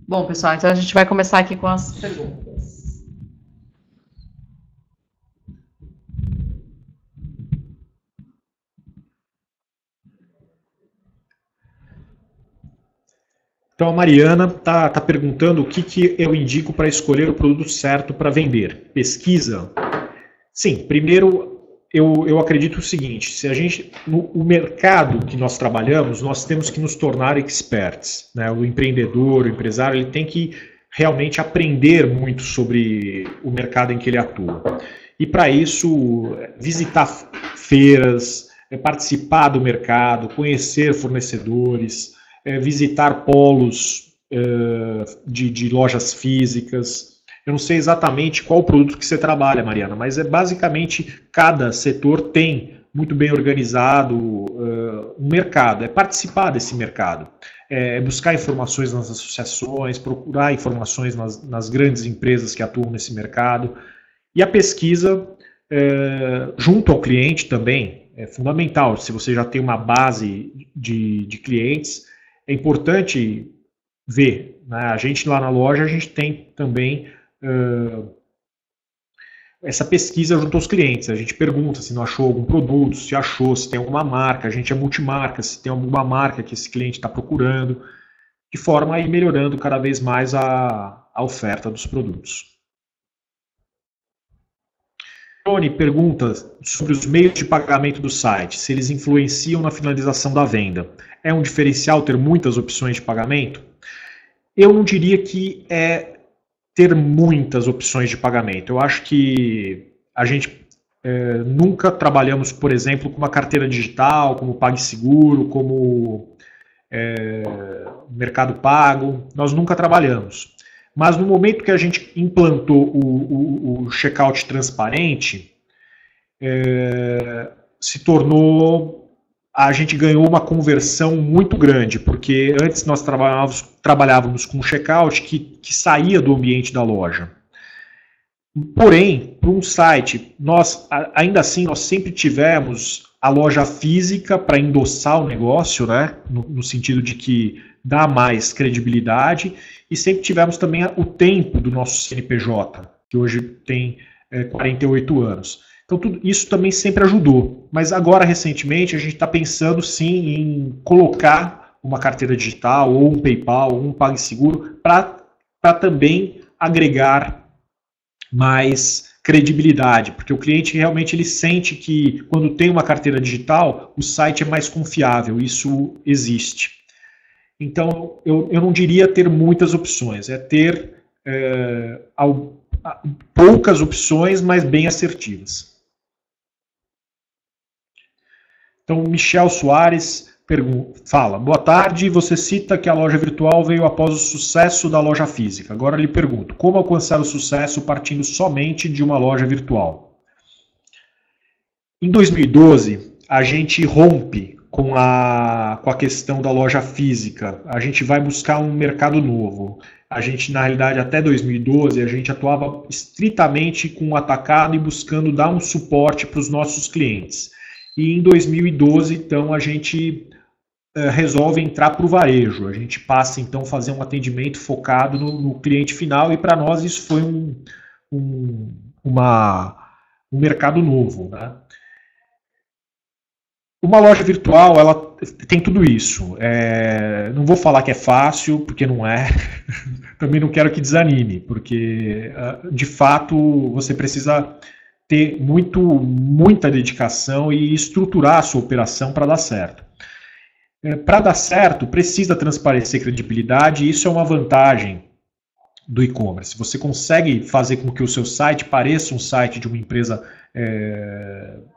Bom, pessoal, então a gente vai começar aqui com as perguntas. Então a Mariana está perguntando o que eu indico para escolher o produto certo para vender. Pesquisa? Sim, primeiro eu acredito o seguinte, se a gente, o mercado que nós trabalhamos, nós temos que nos tornar experts, né? O empreendedor, o empresário, ele tem que realmente aprender muito sobre o mercado em que ele atua. E para isso, visitar feiras, participar do mercado, conhecer fornecedores, visitar polos de lojas físicas. Eu não sei exatamente qual o produto que você trabalha, Mariana, mas basicamente cada setor tem muito bem organizado um mercado, é participar desse mercado, buscar informações nas associações, procurar informações nas grandes empresas que atuam nesse mercado. E a pesquisa junto ao cliente também é fundamental. Se você já tem uma base de clientes, é importante ver, né? A gente lá na loja, a gente tem também essa pesquisa junto aos clientes. A gente pergunta se não achou algum produto, se achou, se tem alguma marca. A gente é multimarca, se tem alguma marca que esse cliente está procurando, de forma a ir melhorando cada vez mais a oferta dos produtos. Tony pergunta sobre os meios de pagamento do site, se eles influenciam na finalização da venda. É um diferencial ter muitas opções de pagamento? Eu não diria que é ter muitas opções de pagamento. Eu acho que a gente nunca trabalhamos, por exemplo, com uma carteira digital, como PagSeguro, como Mercado Pago. Nós nunca trabalhamos. Mas no momento que a gente implantou o checkout transparente, a gente ganhou uma conversão muito grande, porque antes nós trabalhávamos com um checkout que saía do ambiente da loja. Porém, para um site, ainda assim, nós sempre tivemos a loja física para endossar o negócio, né? No sentido de que dá mais credibilidade, e sempre tivemos também o tempo do nosso CNPJ, que hoje tem 48 anos. Então, tudo isso também sempre ajudou. Mas agora, recentemente, a gente está pensando sim em colocar uma carteira digital, ou um PayPal, ou um PagSeguro, para também agregar mais credibilidade, porque o cliente realmente ele sente que quando tem uma carteira digital, o site é mais confiável, isso existe. Então, eu não diria ter muitas opções, é ter poucas opções, mas bem assertivas. Então, Michel Soares fala, boa tarde, você cita que a loja virtual veio após o sucesso da loja física. Agora lhe pergunto, como alcançar o sucesso partindo somente de uma loja virtual? Em 2012, a gente rompe com a questão da loja física. A gente vai buscar um mercado novo. A gente, na realidade, até 2012, a gente atuava estritamente com o atacado e buscando dar um suporte para os nossos clientes. E em 2012, então, a gente resolve entrar para o varejo. A gente passa, então, a fazer um atendimento focado no cliente final, e para nós isso foi um mercado novo, né? Uma loja virtual, ela tem tudo isso. Não vou falar que é fácil, porque não é. Também não quero que desanime, porque, de fato, você precisa ter muita dedicação e estruturar a sua operação para dar certo. Para dar certo, precisa transparecer credibilidade, e isso é uma vantagem do e-commerce. Você consegue fazer com que o seu site pareça um site de uma empresa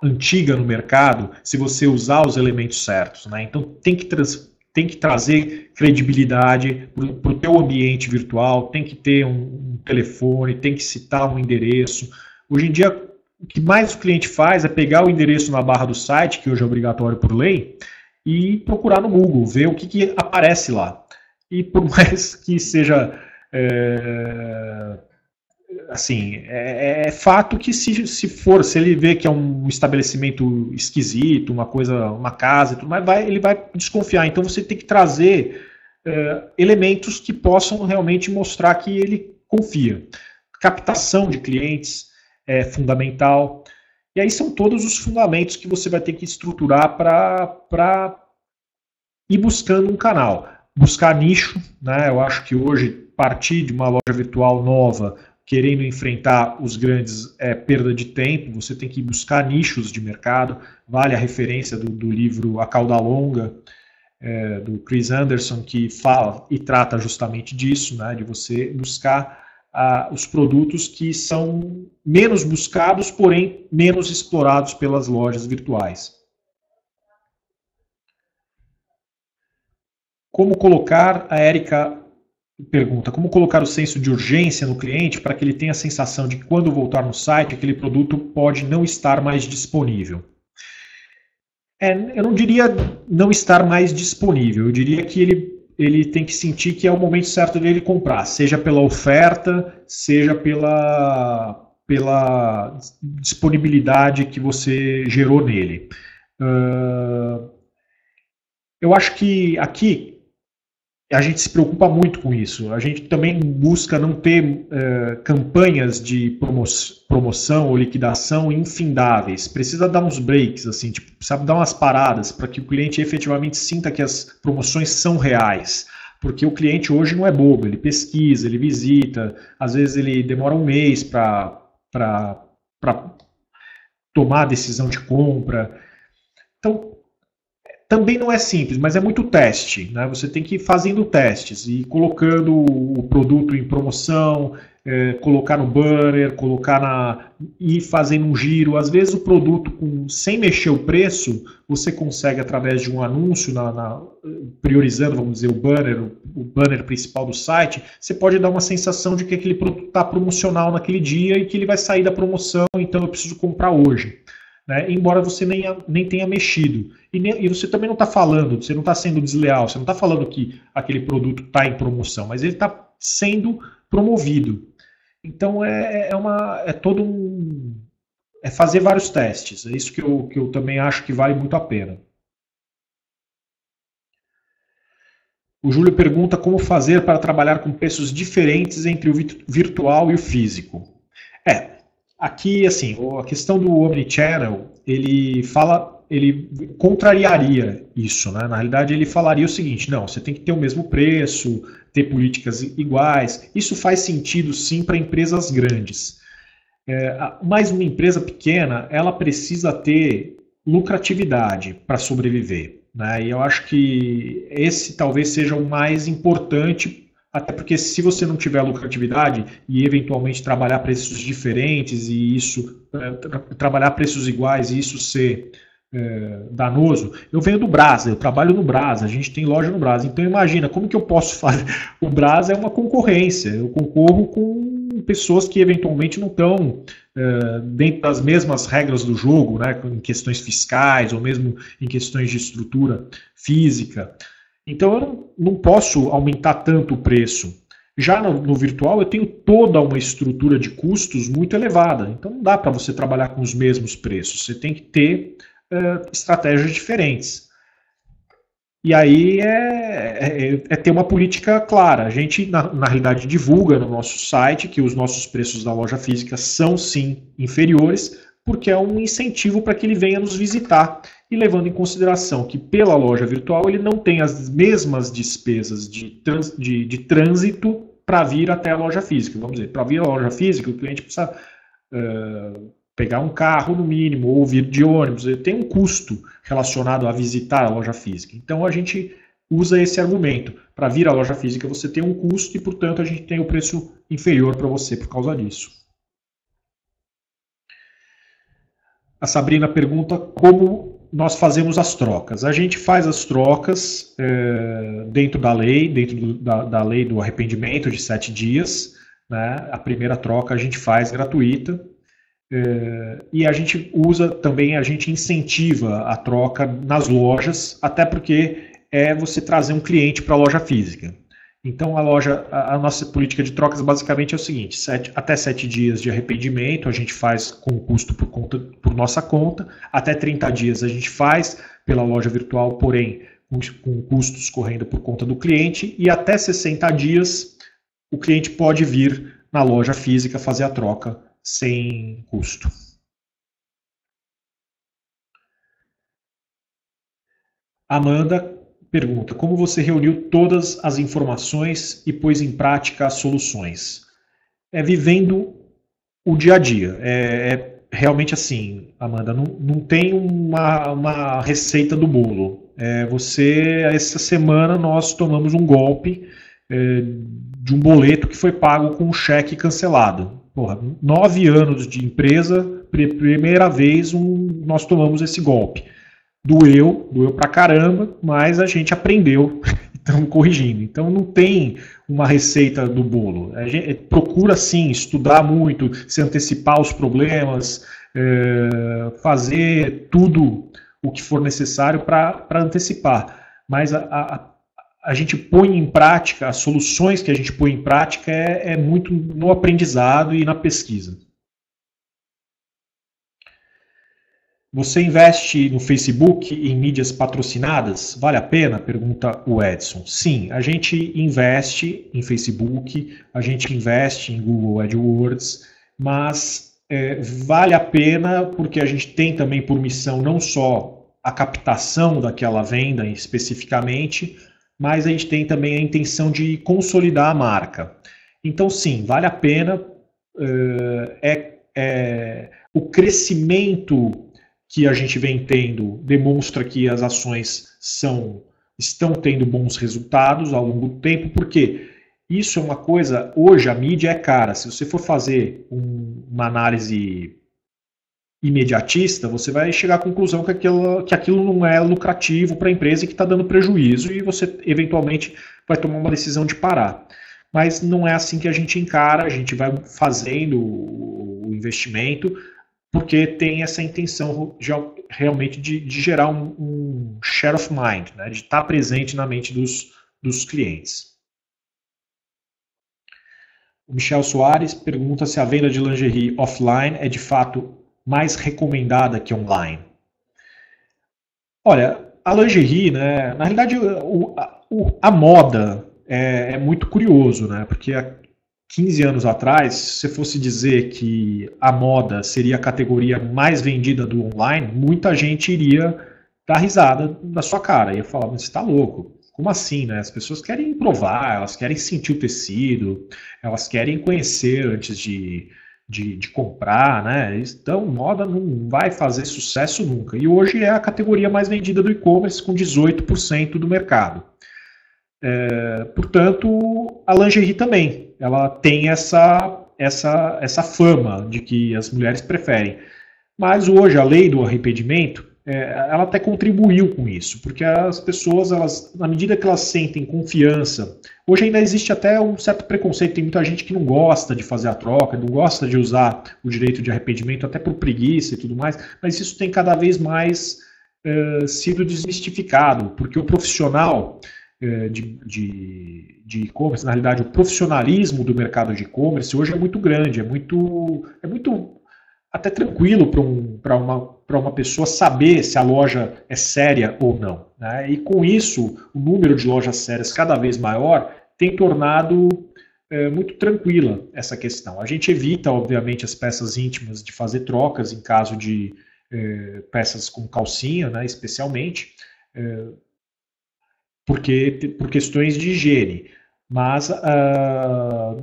antiga no mercado, se você usar os elementos certos, né? Então tem que trazer credibilidade para o teu ambiente virtual, tem que ter um telefone, tem que citar um endereço. Hoje em dia, o que mais o cliente faz é pegar o endereço na barra do site, que hoje é obrigatório por lei, e procurar no Google, ver o que aparece lá. E por mais que seja assim, é fato que se ele vê que é um estabelecimento esquisito, uma casa e tudo mais, ele vai desconfiar. Então você tem que trazer elementos que possam realmente mostrar que ele confia. Captação de clientes é fundamental. E aí são todos os fundamentos que você vai ter que estruturar para ir buscando um canal. buscar nicho, né? Eu acho que hoje partir de uma loja virtual nova, querendo enfrentar os grandes, é perda de tempo. Você tem que buscar nichos de mercado. Vale a referência do livro A Cauda Longa, do Chris Anderson, que fala e trata justamente disso, né? De você buscar os produtos que são menos buscados, porém menos explorados pelas lojas virtuais. Como colocar, a Érica pergunta, como colocar o senso de urgência no cliente para que ele tenha a sensação de que quando voltar no site, aquele produto pode não estar mais disponível? Eu não diria não estar mais disponível, eu diria que ele tem que sentir que é o momento certo dele comprar, seja pela oferta, seja pela disponibilidade que você gerou nele. Eu acho que aqui a gente se preocupa muito com isso. A gente também busca não ter campanhas de promoção ou liquidação infindáveis. Precisa dar uns breaks, assim, tipo, precisa dar umas paradas para que o cliente efetivamente sinta que as promoções são reais. Porque o cliente hoje não é bobo, ele pesquisa, ele visita, às vezes ele demora um mês para tomar a decisão de compra. Então, também não é simples, mas é muito teste, né? Você tem que ir fazendo testes e colocando o produto em promoção, colocar no banner, ir fazendo um giro. Às vezes o produto, sem mexer o preço, você consegue através de um anúncio, priorizando, vamos dizer, o banner principal do site, você pode dar uma sensação de que aquele produto está promocional naquele dia e que ele vai sair da promoção, então eu preciso comprar hoje. Né, embora você nem tenha mexido. E você também não está falando, você não está sendo desleal, você não está falando que aquele produto está em promoção, mas ele está sendo promovido. Então é fazer vários testes. É isso que eu também acho que vale muito a pena. O Júlio pergunta como fazer para trabalhar com preços diferentes entre o virtual e o físico. Aqui, assim, a questão do Omnichannel, ele contrariaria isso, né? Na realidade, ele falaria o seguinte, não, você tem que ter o mesmo preço, ter políticas iguais. Isso faz sentido, sim, para empresas grandes. Mas uma empresa pequena, ela precisa ter lucratividade para sobreviver, né? E eu acho que esse talvez seja o mais importante. Até porque se você não tiver lucratividade e eventualmente trabalhar preços diferentes e trabalhar preços iguais e isso ser danoso. Eu venho do Brasa, eu trabalho no Brasa, a gente tem loja no Brasa. Então imagina, como que eu posso fazer? O Brasa é uma concorrência, eu concorro com pessoas que eventualmente não estão dentro das mesmas regras do jogo, né, em questões fiscais ou mesmo em questões de estrutura física. Então eu não posso aumentar tanto o preço. Já no virtual eu tenho toda uma estrutura de custos muito elevada. Então não dá para você trabalhar com os mesmos preços. Você tem que ter estratégias diferentes. E aí ter uma política clara. A gente, na realidade, divulga no nosso site que os nossos preços da loja física são sim inferiores, porque é um incentivo para que ele venha nos visitar. E levando em consideração que pela loja virtual ele não tem as mesmas despesas de trânsito para vir até a loja física. Vamos dizer, para vir à loja física o cliente precisa pegar um carro no mínimo ou vir de ônibus. Tem um custo relacionado a visitar a loja física. Então a gente usa esse argumento. Para vir à loja física você tem um custo e, portanto, a gente tem o preço inferior para você por causa disso. A Sabrina pergunta como nós fazemos as trocas. A gente faz as trocas dentro da lei, da lei do arrependimento de 7 dias. Né? A primeira troca a gente faz gratuita. E a gente usa também, a gente incentiva a troca nas lojas, até porque você trazer um cliente para a loja física. Então a nossa política de trocas basicamente é o seguinte: até 7 dias de arrependimento a gente faz com custo por nossa conta, até 30 dias a gente faz pela loja virtual, porém com custos correndo por conta do cliente, e até 60 dias o cliente pode vir na loja física fazer a troca sem custo. Amanda pergunta: como você reuniu todas as informações e pôs em prática as soluções? É vivendo o dia a dia. Realmente assim, Amanda, não tem uma receita do bolo. Essa semana nós tomamos um golpe de um boleto que foi pago com um cheque cancelado. Porra, 9 anos de empresa, primeira vez nós tomamos esse golpe. Doeu pra caramba, mas a gente aprendeu e estamos corrigindo. Então não tem uma receita do bolo. A gente procura sim estudar muito, se antecipar os problemas, fazer tudo o que for necessário para antecipar. Mas a gente põe em prática, as soluções que a gente põe em prática é muito no aprendizado e na pesquisa. Você investe no Facebook em mídias patrocinadas? Vale a pena? Pergunta o Edson. Sim, a gente investe em Facebook, a gente investe em Google AdWords, mas vale a pena porque a gente tem também por missão não só a captação daquela venda especificamente, mas a gente tem também a intenção de consolidar a marca. Então sim, vale a pena. O crescimento que a gente vem tendo demonstra que as ações estão tendo bons resultados ao longo do tempo, porque isso é uma coisa, hoje a mídia é cara. Se você for fazer uma análise imediatista, você vai chegar à conclusão que aquilo não é lucrativo para a empresa e que está dando prejuízo, e você eventualmente vai tomar uma decisão de parar. Mas não é assim que a gente encara, a gente vai fazendo o investimento, porque tem essa intenção realmente de gerar um share of mind, né, de estar presente na mente dos clientes. O Michel Soares pergunta se a venda de lingerie offline é de fato mais recomendada que online. Olha, a lingerie, né, na realidade a moda é muito curioso, né, porque 15 anos atrás, se você fosse dizer que a moda seria a categoria mais vendida do online, muita gente iria dar risada na sua cara. Ia falar, mas você está louco? Como assim, né? As pessoas querem provar, elas querem sentir o tecido, elas querem conhecer antes de comprar, né? Então, moda não vai fazer sucesso nunca. E hoje é a categoria mais vendida do e-commerce, com 18% do mercado. Portanto, a lingerie também. Ela tem essa fama de que as mulheres preferem. Mas hoje a lei do arrependimento, ela até contribuiu com isso, porque as pessoas, na medida que elas sentem confiança, hoje ainda existe até um certo preconceito, tem muita gente que não gosta de fazer a troca, não gosta de usar o direito de arrependimento, até por preguiça e tudo mais, mas isso tem cada vez mais sido desmistificado, porque o profissional de e-commerce, na realidade, o profissionalismo do mercado de e-commerce hoje é muito grande, é muito até tranquilo para uma pessoa saber se a loja é séria ou não, né? E com isso, o número de lojas sérias cada vez maior tem tornado muito tranquila essa questão. A gente evita, obviamente, as peças íntimas de fazer trocas em caso de peças com calcinha, né, especialmente, por questões de higiene. Mas a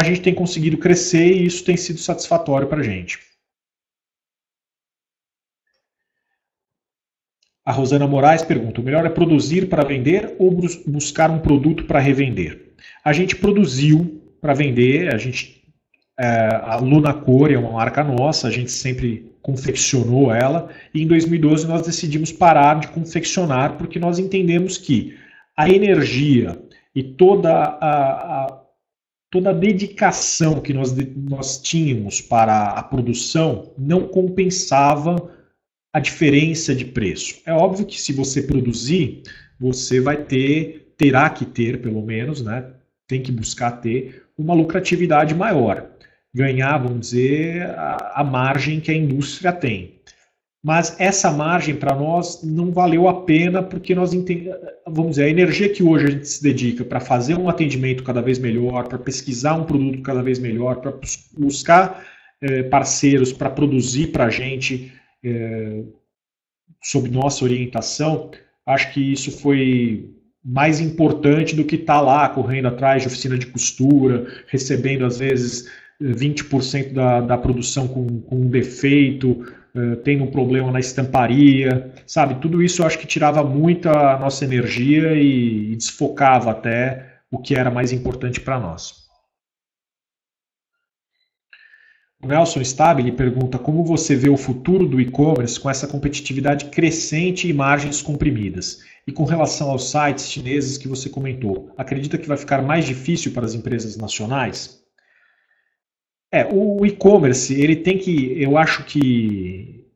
gente tem conseguido crescer e isso tem sido satisfatório para a gente. A Rosana Moraes pergunta: o melhor é produzir para vender ou buscar um produto para revender? A gente produziu para vender, a Lunacore é uma marca nossa, a gente sempre confeccionou ela, e em 2012 nós decidimos parar de confeccionar, porque nós entendemos que a energia e toda a dedicação que nós tínhamos para a produção não compensava a diferença de preço. É óbvio que se você produzir, você terá que ter, pelo menos, né, tem que buscar ter uma lucratividade maior, ganhar, vamos dizer, a margem que a indústria tem. Mas essa margem para nós não valeu a pena, porque nós entendemos, vamos dizer, a energia que hoje a gente se dedica para fazer um atendimento cada vez melhor, para pesquisar um produto cada vez melhor, para buscar parceiros para produzir para a gente sob nossa orientação, Acho que isso foi mais importante do que estar lá correndo atrás de oficina de costura, recebendo às vezes 20% da produção com um defeito, tendo um problema na estamparia, sabe? Tudo isso eu acho que tirava muito a nossa energia e desfocava até o que era mais importante para nós. O Nelson Stabile pergunta como você vê o futuro do e-commerce com essa competitividade crescente e margens comprimidas. E com relação aos sites chineses que você comentou, acredita que vai ficar mais difícil para as empresas nacionais? O e-commerce, ele tem que, eu acho que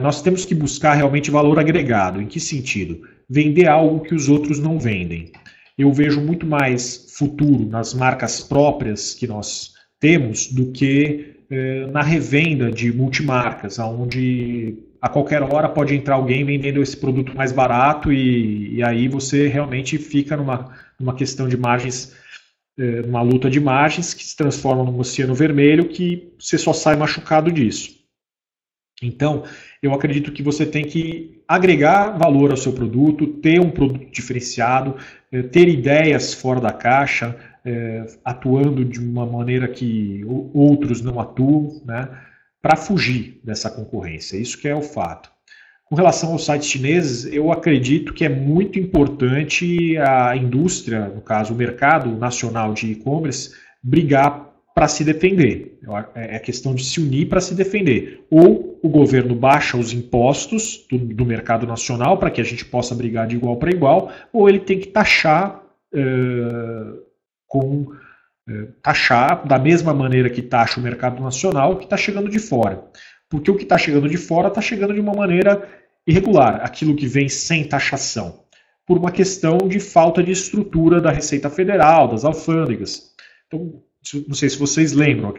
nós temos que buscar realmente valor agregado. Em que sentido? Vender algo que os outros não vendem. Eu vejo muito mais futuro nas marcas próprias que nós temos do que na revenda de multimarcas, onde a qualquer hora pode entrar alguém vendendo esse produto mais barato e aí você realmente fica numa questão de margens, numa luta de margens que se transforma num oceano vermelho que você só sai machucado disso. Então, eu acredito que você tem que agregar valor ao seu produto, ter um produto diferenciado, ter ideias fora da caixa, atuando de uma maneira que outros não atuam, né, para fugir dessa concorrência. Isso que é o fato. Com relação aos sites chineses, eu acredito que é muito importante a indústria, no caso o mercado nacional de e-commerce, brigar para se defender. É questão de se unir para se defender. Ou o governo baixa os impostos do mercado nacional para que a gente possa brigar de igual para igual, ou ele tem que taxar da mesma maneira que taxa o mercado nacional, que está chegando de fora. Porque o que está chegando de fora está chegando de uma maneira irregular, aquilo que vem sem taxação, por uma questão de falta de estrutura da Receita Federal, das alfândegas. Então, não sei se vocês lembram,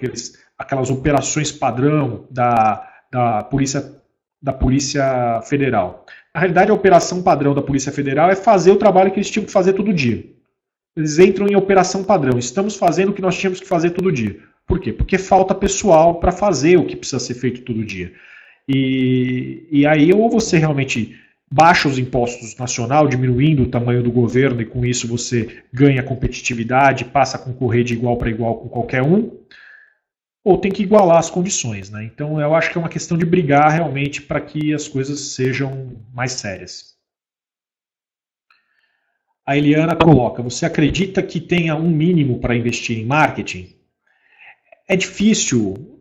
aquelas operações padrão da Polícia Federal. Na realidade, a operação padrão da Polícia Federal é fazer o trabalho que eles tinham que fazer todo dia. Eles entram em operação padrão. Estamos fazendo o que nós tínhamos que fazer todo dia. Por quê? Porque falta pessoal para fazer o que precisa ser feito todo dia. E aí, ou você realmente baixa os impostos nacional, diminuindo o tamanho do governo, e com isso você ganha competitividade, passa a concorrer de igual para igual com qualquer um, ou tem que igualar as condições, né? Então, eu acho que é uma questão de brigar realmente para que as coisas sejam mais sérias. A Eliana coloca, você acredita que tenha um mínimo para investir em marketing? É difícil,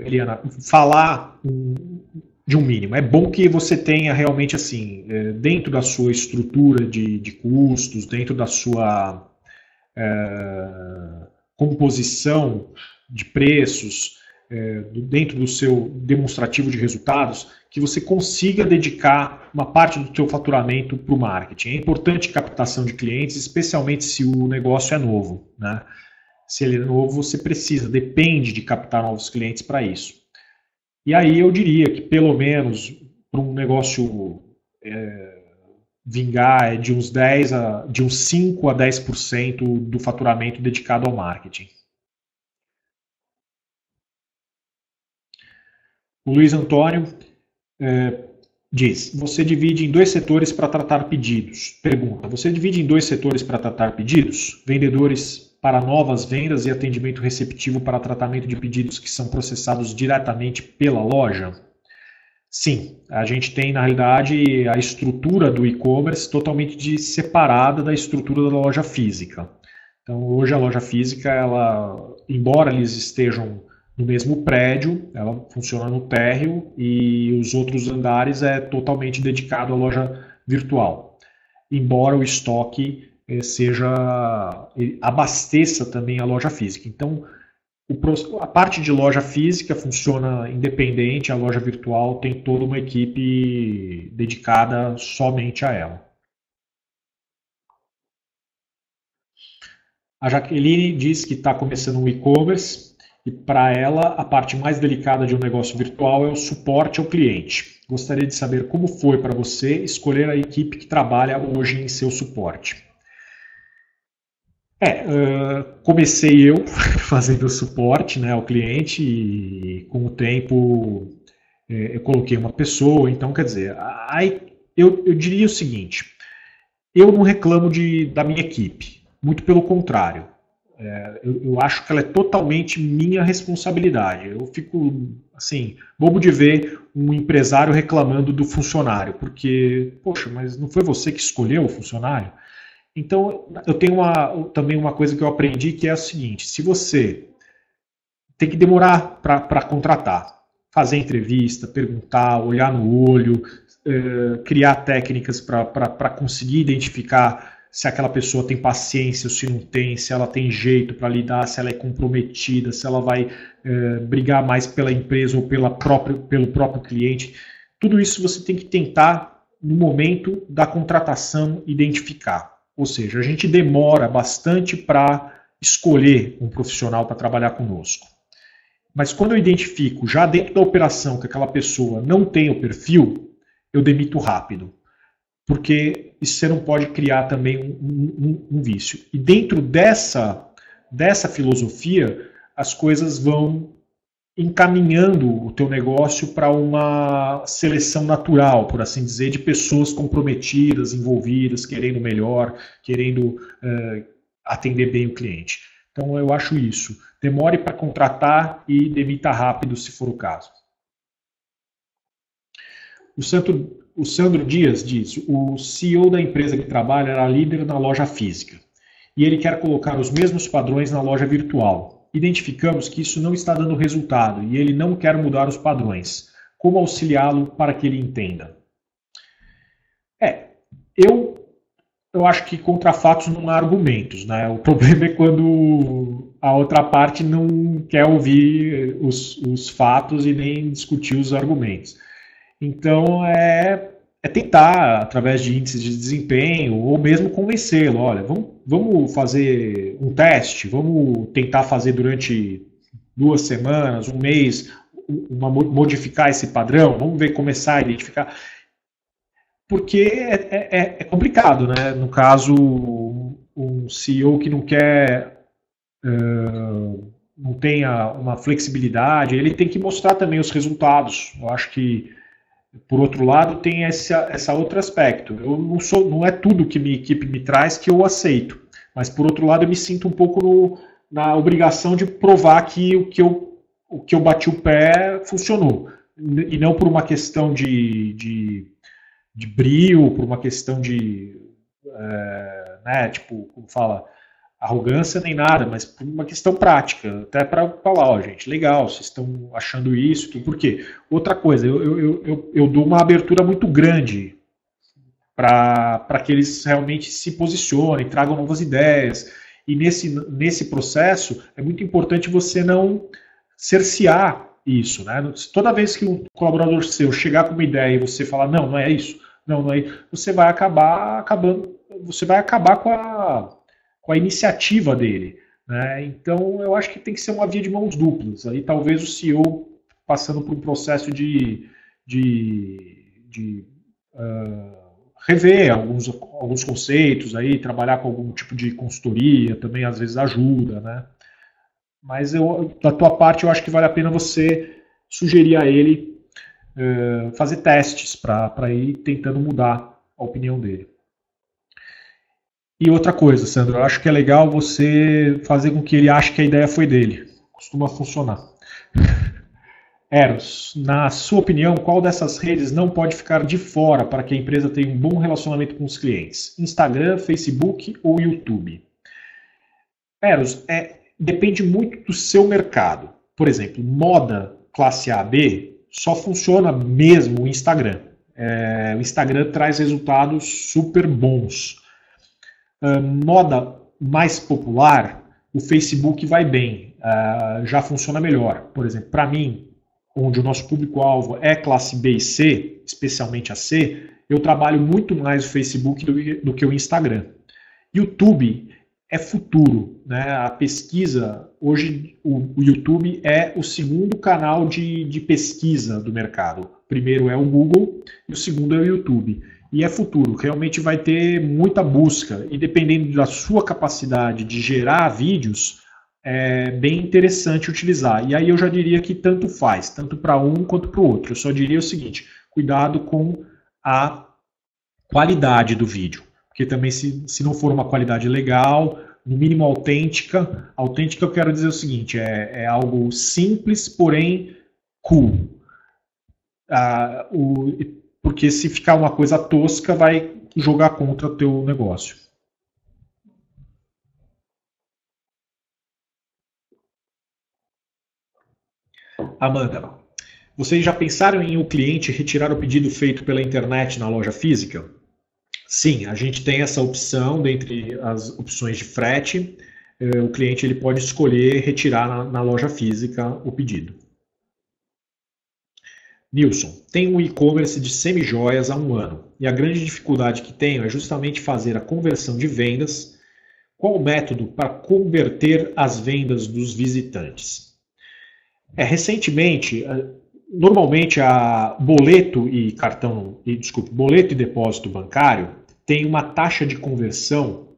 Eliana, falar de um mínimo. É bom que você tenha realmente, assim, dentro da sua estrutura de custos, dentro da sua composição de preços, dentro do seu demonstrativo de resultados, que você consiga dedicar uma parte do seu faturamento para o marketing. É importante captação de clientes, especialmente se o negócio é novo, né? Se ele é novo, você depende de captar novos clientes para isso. E aí eu diria que pelo menos para um negócio vingar de uns 5 a 10% do faturamento dedicado ao marketing. O Luiz Antônio diz, você divide em 2 setores para tratar pedidos. Pergunta, você divide em 2 setores para tratar pedidos? Vendedores para novas vendas e atendimento receptivo para tratamento de pedidos que são processados diretamente pela loja? Sim, a gente tem, na realidade, a estrutura do e-commerce totalmente separada da estrutura da loja física. Então, hoje a loja física, embora eles estejam no mesmo prédio, ela funciona no térreo e os outros andares é totalmente dedicado à loja virtual. Embora o estoque abasteça também a loja física. Então, a parte de loja física funciona independente, a loja virtual tem toda uma equipe dedicada somente a ela. A Jaqueline diz que está começando um e-commerce e para ela a parte mais delicada de um negócio virtual é o suporte ao cliente. Gostaria de saber como foi para você escolher a equipe que trabalha hoje em seu suporte. Comecei eu fazendo suporte, né, ao cliente e com o tempo eu coloquei uma pessoa, então quer dizer, eu diria o seguinte, eu não reclamo da minha equipe, muito pelo contrário. Eu acho que ela é totalmente minha responsabilidade. Eu fico, assim, bobo de ver um empresário reclamando do funcionário, porque, poxa, mas não foi você que escolheu o funcionário? Então, eu tenho também uma coisa que eu aprendi, que é a seguinte: se você tem que demorar para contratar, fazer entrevista, perguntar, olhar no olho, criar técnicas para conseguir identificar se aquela pessoa tem paciência ou se não tem, se ela tem jeito para lidar, se ela é comprometida, se ela vai brigar mais pela empresa ou pelo próprio cliente. Tudo isso você tem que tentar, no momento da contratação, identificar. Ou seja, a gente demora bastante para escolher um profissional para trabalhar conosco. Mas quando eu identifico, já dentro da operação, que aquela pessoa não tem o perfil, eu demito rápido. Porque você não pode criar também um vício. E dentro dessa filosofia, as coisas vão encaminhando o teu negócio para uma seleção natural, por assim dizer, de pessoas comprometidas, envolvidas, querendo melhor, querendo atender bem o cliente. Então eu acho isso. Demore para contratar e demita rápido, se for o caso. O Sandro Dias diz: o CEO da empresa que trabalha era líder na loja física e ele quer colocar os mesmos padrões na loja virtual. Identificamos que isso não está dando resultado e ele não quer mudar os padrões. Como auxiliá-lo para que ele entenda? Eu acho que contra fatos não há argumentos, né? O problema é quando a outra parte não quer ouvir os fatos e nem discutir os argumentos. Então, é tentar, através de índices de desempenho, ou mesmo convencê-lo. Olha, vamos fazer um teste, vamos tentar fazer durante 2 semanas, 1 mês, modificar esse padrão, vamos ver, começar a identificar. Porque é complicado, né? No caso, um CEO que não quer, não tenha uma flexibilidade, ele tem que mostrar também os resultados. Eu acho que, por outro lado, tem esse outro aspecto. Não é tudo que minha equipe me traz que eu aceito. Mas, por outro lado, eu me sinto um pouco na obrigação de provar que o que eu bati o pé funcionou. E não por uma questão de brio, por uma questão como fala, arrogância nem nada, mas por uma questão prática, até para falar, ó, gente, legal, vocês estão achando isso, por quê? Outra coisa, eu dou uma abertura muito grande para que eles realmente se posicionem, tragam novas ideias, e nesse processo é muito importante você não cercear isso, né? Toda vez que um colaborador seu chegar com uma ideia e você falar, não é isso, não é isso, você vai acabar com a iniciativa dele, né? Então eu acho que tem que ser uma via de mãos duplas. Aí talvez o CEO passando por um processo de rever alguns conceitos, aí trabalhar com algum tipo de consultoria também às vezes ajuda, né? Mas da tua parte eu acho que vale a pena você sugerir a ele fazer testes para ir tentando mudar a opinião dele. E outra coisa, Sandro, eu acho que é legal você fazer com que ele ache que a ideia foi dele. Costuma funcionar. Eros, na sua opinião, qual dessas redes não pode ficar de fora para que a empresa tenha um bom relacionamento com os clientes? Instagram, Facebook ou YouTube? Eros, depende muito do seu mercado. Por exemplo, moda classe A, B, só funciona mesmo o Instagram. O Instagram traz resultados super bons. Moda mais popular, o Facebook vai bem, já funciona melhor. Por exemplo, para mim, onde o nosso público-alvo é classe B e C, especialmente a C, eu trabalho muito mais o Facebook do que o Instagram. YouTube é futuro, né? A pesquisa, hoje o YouTube é o segundo canal de pesquisa do mercado. O primeiro é o Google e o segundo é o YouTube. E é futuro, realmente vai ter muita busca e dependendo da sua capacidade de gerar vídeos, é bem interessante utilizar. E aí eu já diria que tanto faz, tanto para um quanto para o outro. Eu só diria o seguinte, cuidado com a qualidade do vídeo. porque também se não for uma qualidade legal, no mínimo autêntica, autêntica eu quero dizer o seguinte, é algo simples, porém cool. Porque se ficar uma coisa tosca, vai jogar contra o teu negócio. Amanda, vocês já pensaram em o cliente retirar o pedido feito pela internet na loja física? Sim, a gente tem essa opção dentre as opções de frete. O cliente ele pode escolher retirar na loja física o pedido. Nilson, tenho um e-commerce de semijoias há 1 ano e a grande dificuldade que tenho é justamente fazer a conversão de vendas. Qual o método para converter as vendas dos visitantes? Recentemente, normalmente a boleto e depósito bancário tem uma taxa de conversão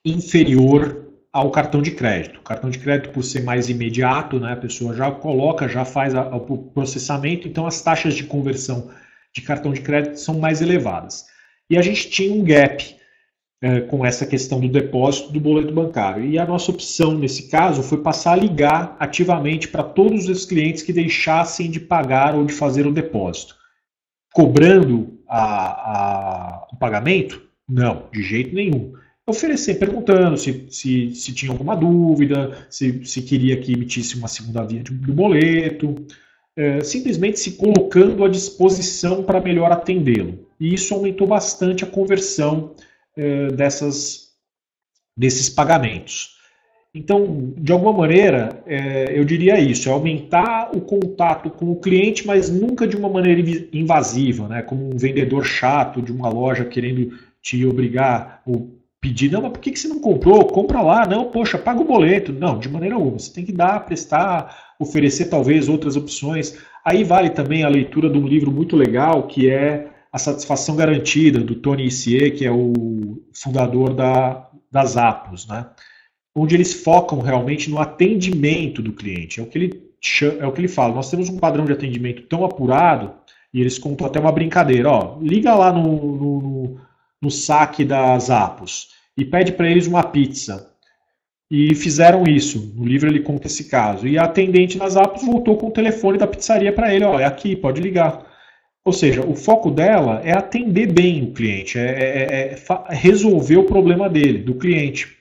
inferior ao cartão de crédito. O cartão de crédito, por ser mais imediato, né, a pessoa já coloca, já faz o processamento, então as taxas de conversão de cartão de crédito são mais elevadas. E a gente tinha um gap com essa questão do depósito do boleto bancário. E a nossa opção, nesse caso, foi passar a ligar ativamente para todos os clientes que deixassem de pagar ou de fazer o depósito. Cobrando o pagamento? Não, de jeito nenhum. Oferecer, perguntando se tinha alguma dúvida, se queria que emitisse uma segunda via do boleto, simplesmente se colocando à disposição para melhor atendê-lo. E isso aumentou bastante a conversão desses pagamentos. Então, de alguma maneira, eu diria isso, é aumentar o contato com o cliente, mas nunca de uma maneira invasiva, né? Como um vendedor chato de uma loja querendo te obrigar ou pedir, não, mas por que você não comprou? Compra lá, não, poxa, paga o boleto. Não, de maneira alguma, você tem que dar, prestar, oferecer talvez outras opções. Aí vale também a leitura de um livro muito legal, que é A Satisfação Garantida, do Tony Hsieh, que é o fundador das Zappos, né? Onde eles focam realmente no atendimento do cliente. É o que ele fala. Nós temos um padrão de atendimento tão apurado, e eles contam até uma brincadeira. Ó, liga lá no saque das Zappos e pede para eles uma pizza. E fizeram isso. No livro ele conta esse caso. E a atendente das Zappos voltou com o telefone da pizzaria para ele. Ó, é aqui, pode ligar. Ou seja, o foco dela é atender bem o cliente, é resolver o problema dele, do cliente.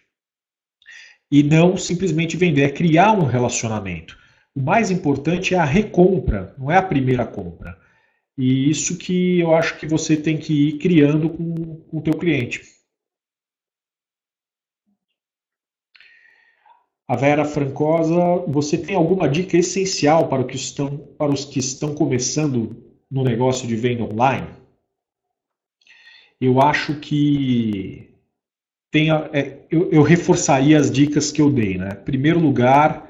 E não simplesmente vender, é criar um relacionamento. O mais importante é a recompra, não é a primeira compra. E isso que eu acho que você tem que ir criando com o teu cliente. A Vera Francosa, você tem alguma dica essencial para os que estão começando no negócio de venda online? Eu acho que eu reforçaria as dicas que eu dei, né? Em primeiro lugar,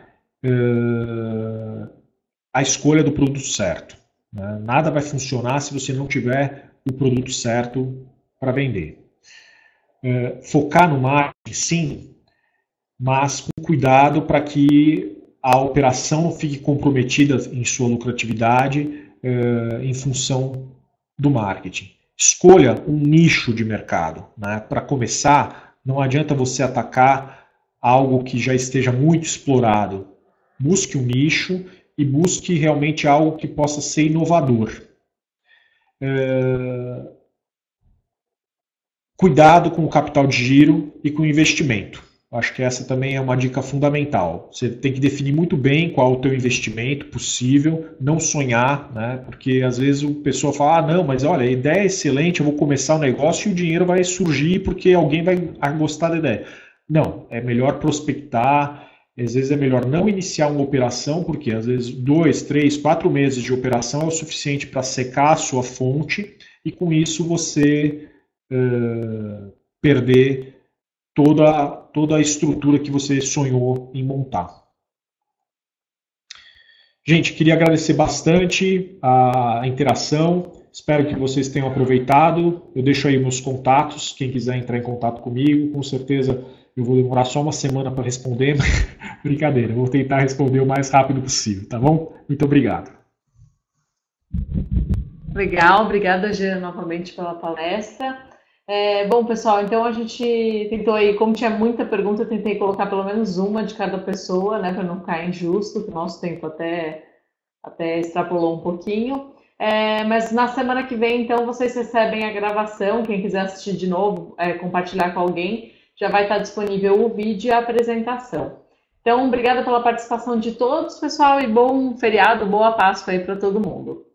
a escolha do produto certo. Né? Nada vai funcionar se você não tiver o produto certo para vender. Focar no marketing, sim, mas com cuidado para que a operação não fique comprometida em sua lucratividade em função do marketing. Escolha um nicho de mercado. Né? Para começar, não adianta você atacar algo que já esteja muito explorado. Busque um nicho e busque realmente algo que possa ser inovador. Cuidado com o capital de giro e com o investimento. Acho que essa também é uma dica fundamental. Você tem que definir muito bem qual é o teu investimento possível, não sonhar, né? Porque às vezes o pessoal fala, não, mas olha, a ideia é excelente, eu vou começar o negócio e o dinheiro vai surgir porque alguém vai gostar da ideia. Não, é melhor prospectar, às vezes é melhor não iniciar uma operação, porque às vezes 2, 3, 4 meses de operação é o suficiente para secar a sua fonte e com isso você perder toda a estrutura que você sonhou em montar. Gente, queria agradecer bastante a interação. Espero que vocês tenham aproveitado. Eu deixo aí meus contatos. Quem quiser entrar em contato comigo, com certeza eu vou demorar só uma semana para responder. Brincadeira, eu vou tentar responder o mais rápido possível, tá bom? Muito obrigado. Legal, obrigada, Jean, novamente pela palestra. Bom, pessoal, então a gente tentou aí, como tinha muita pergunta, eu tentei colocar pelo menos uma de cada pessoa, né, para não ficar injusto, que o nosso tempo até extrapolou um pouquinho. Mas na semana que vem, então, vocês recebem a gravação. Quem quiser assistir de novo, compartilhar com alguém, já vai estar disponível o vídeo e a apresentação. Então, obrigada pela participação de todos, pessoal, e bom feriado, boa Páscoa aí para todo mundo.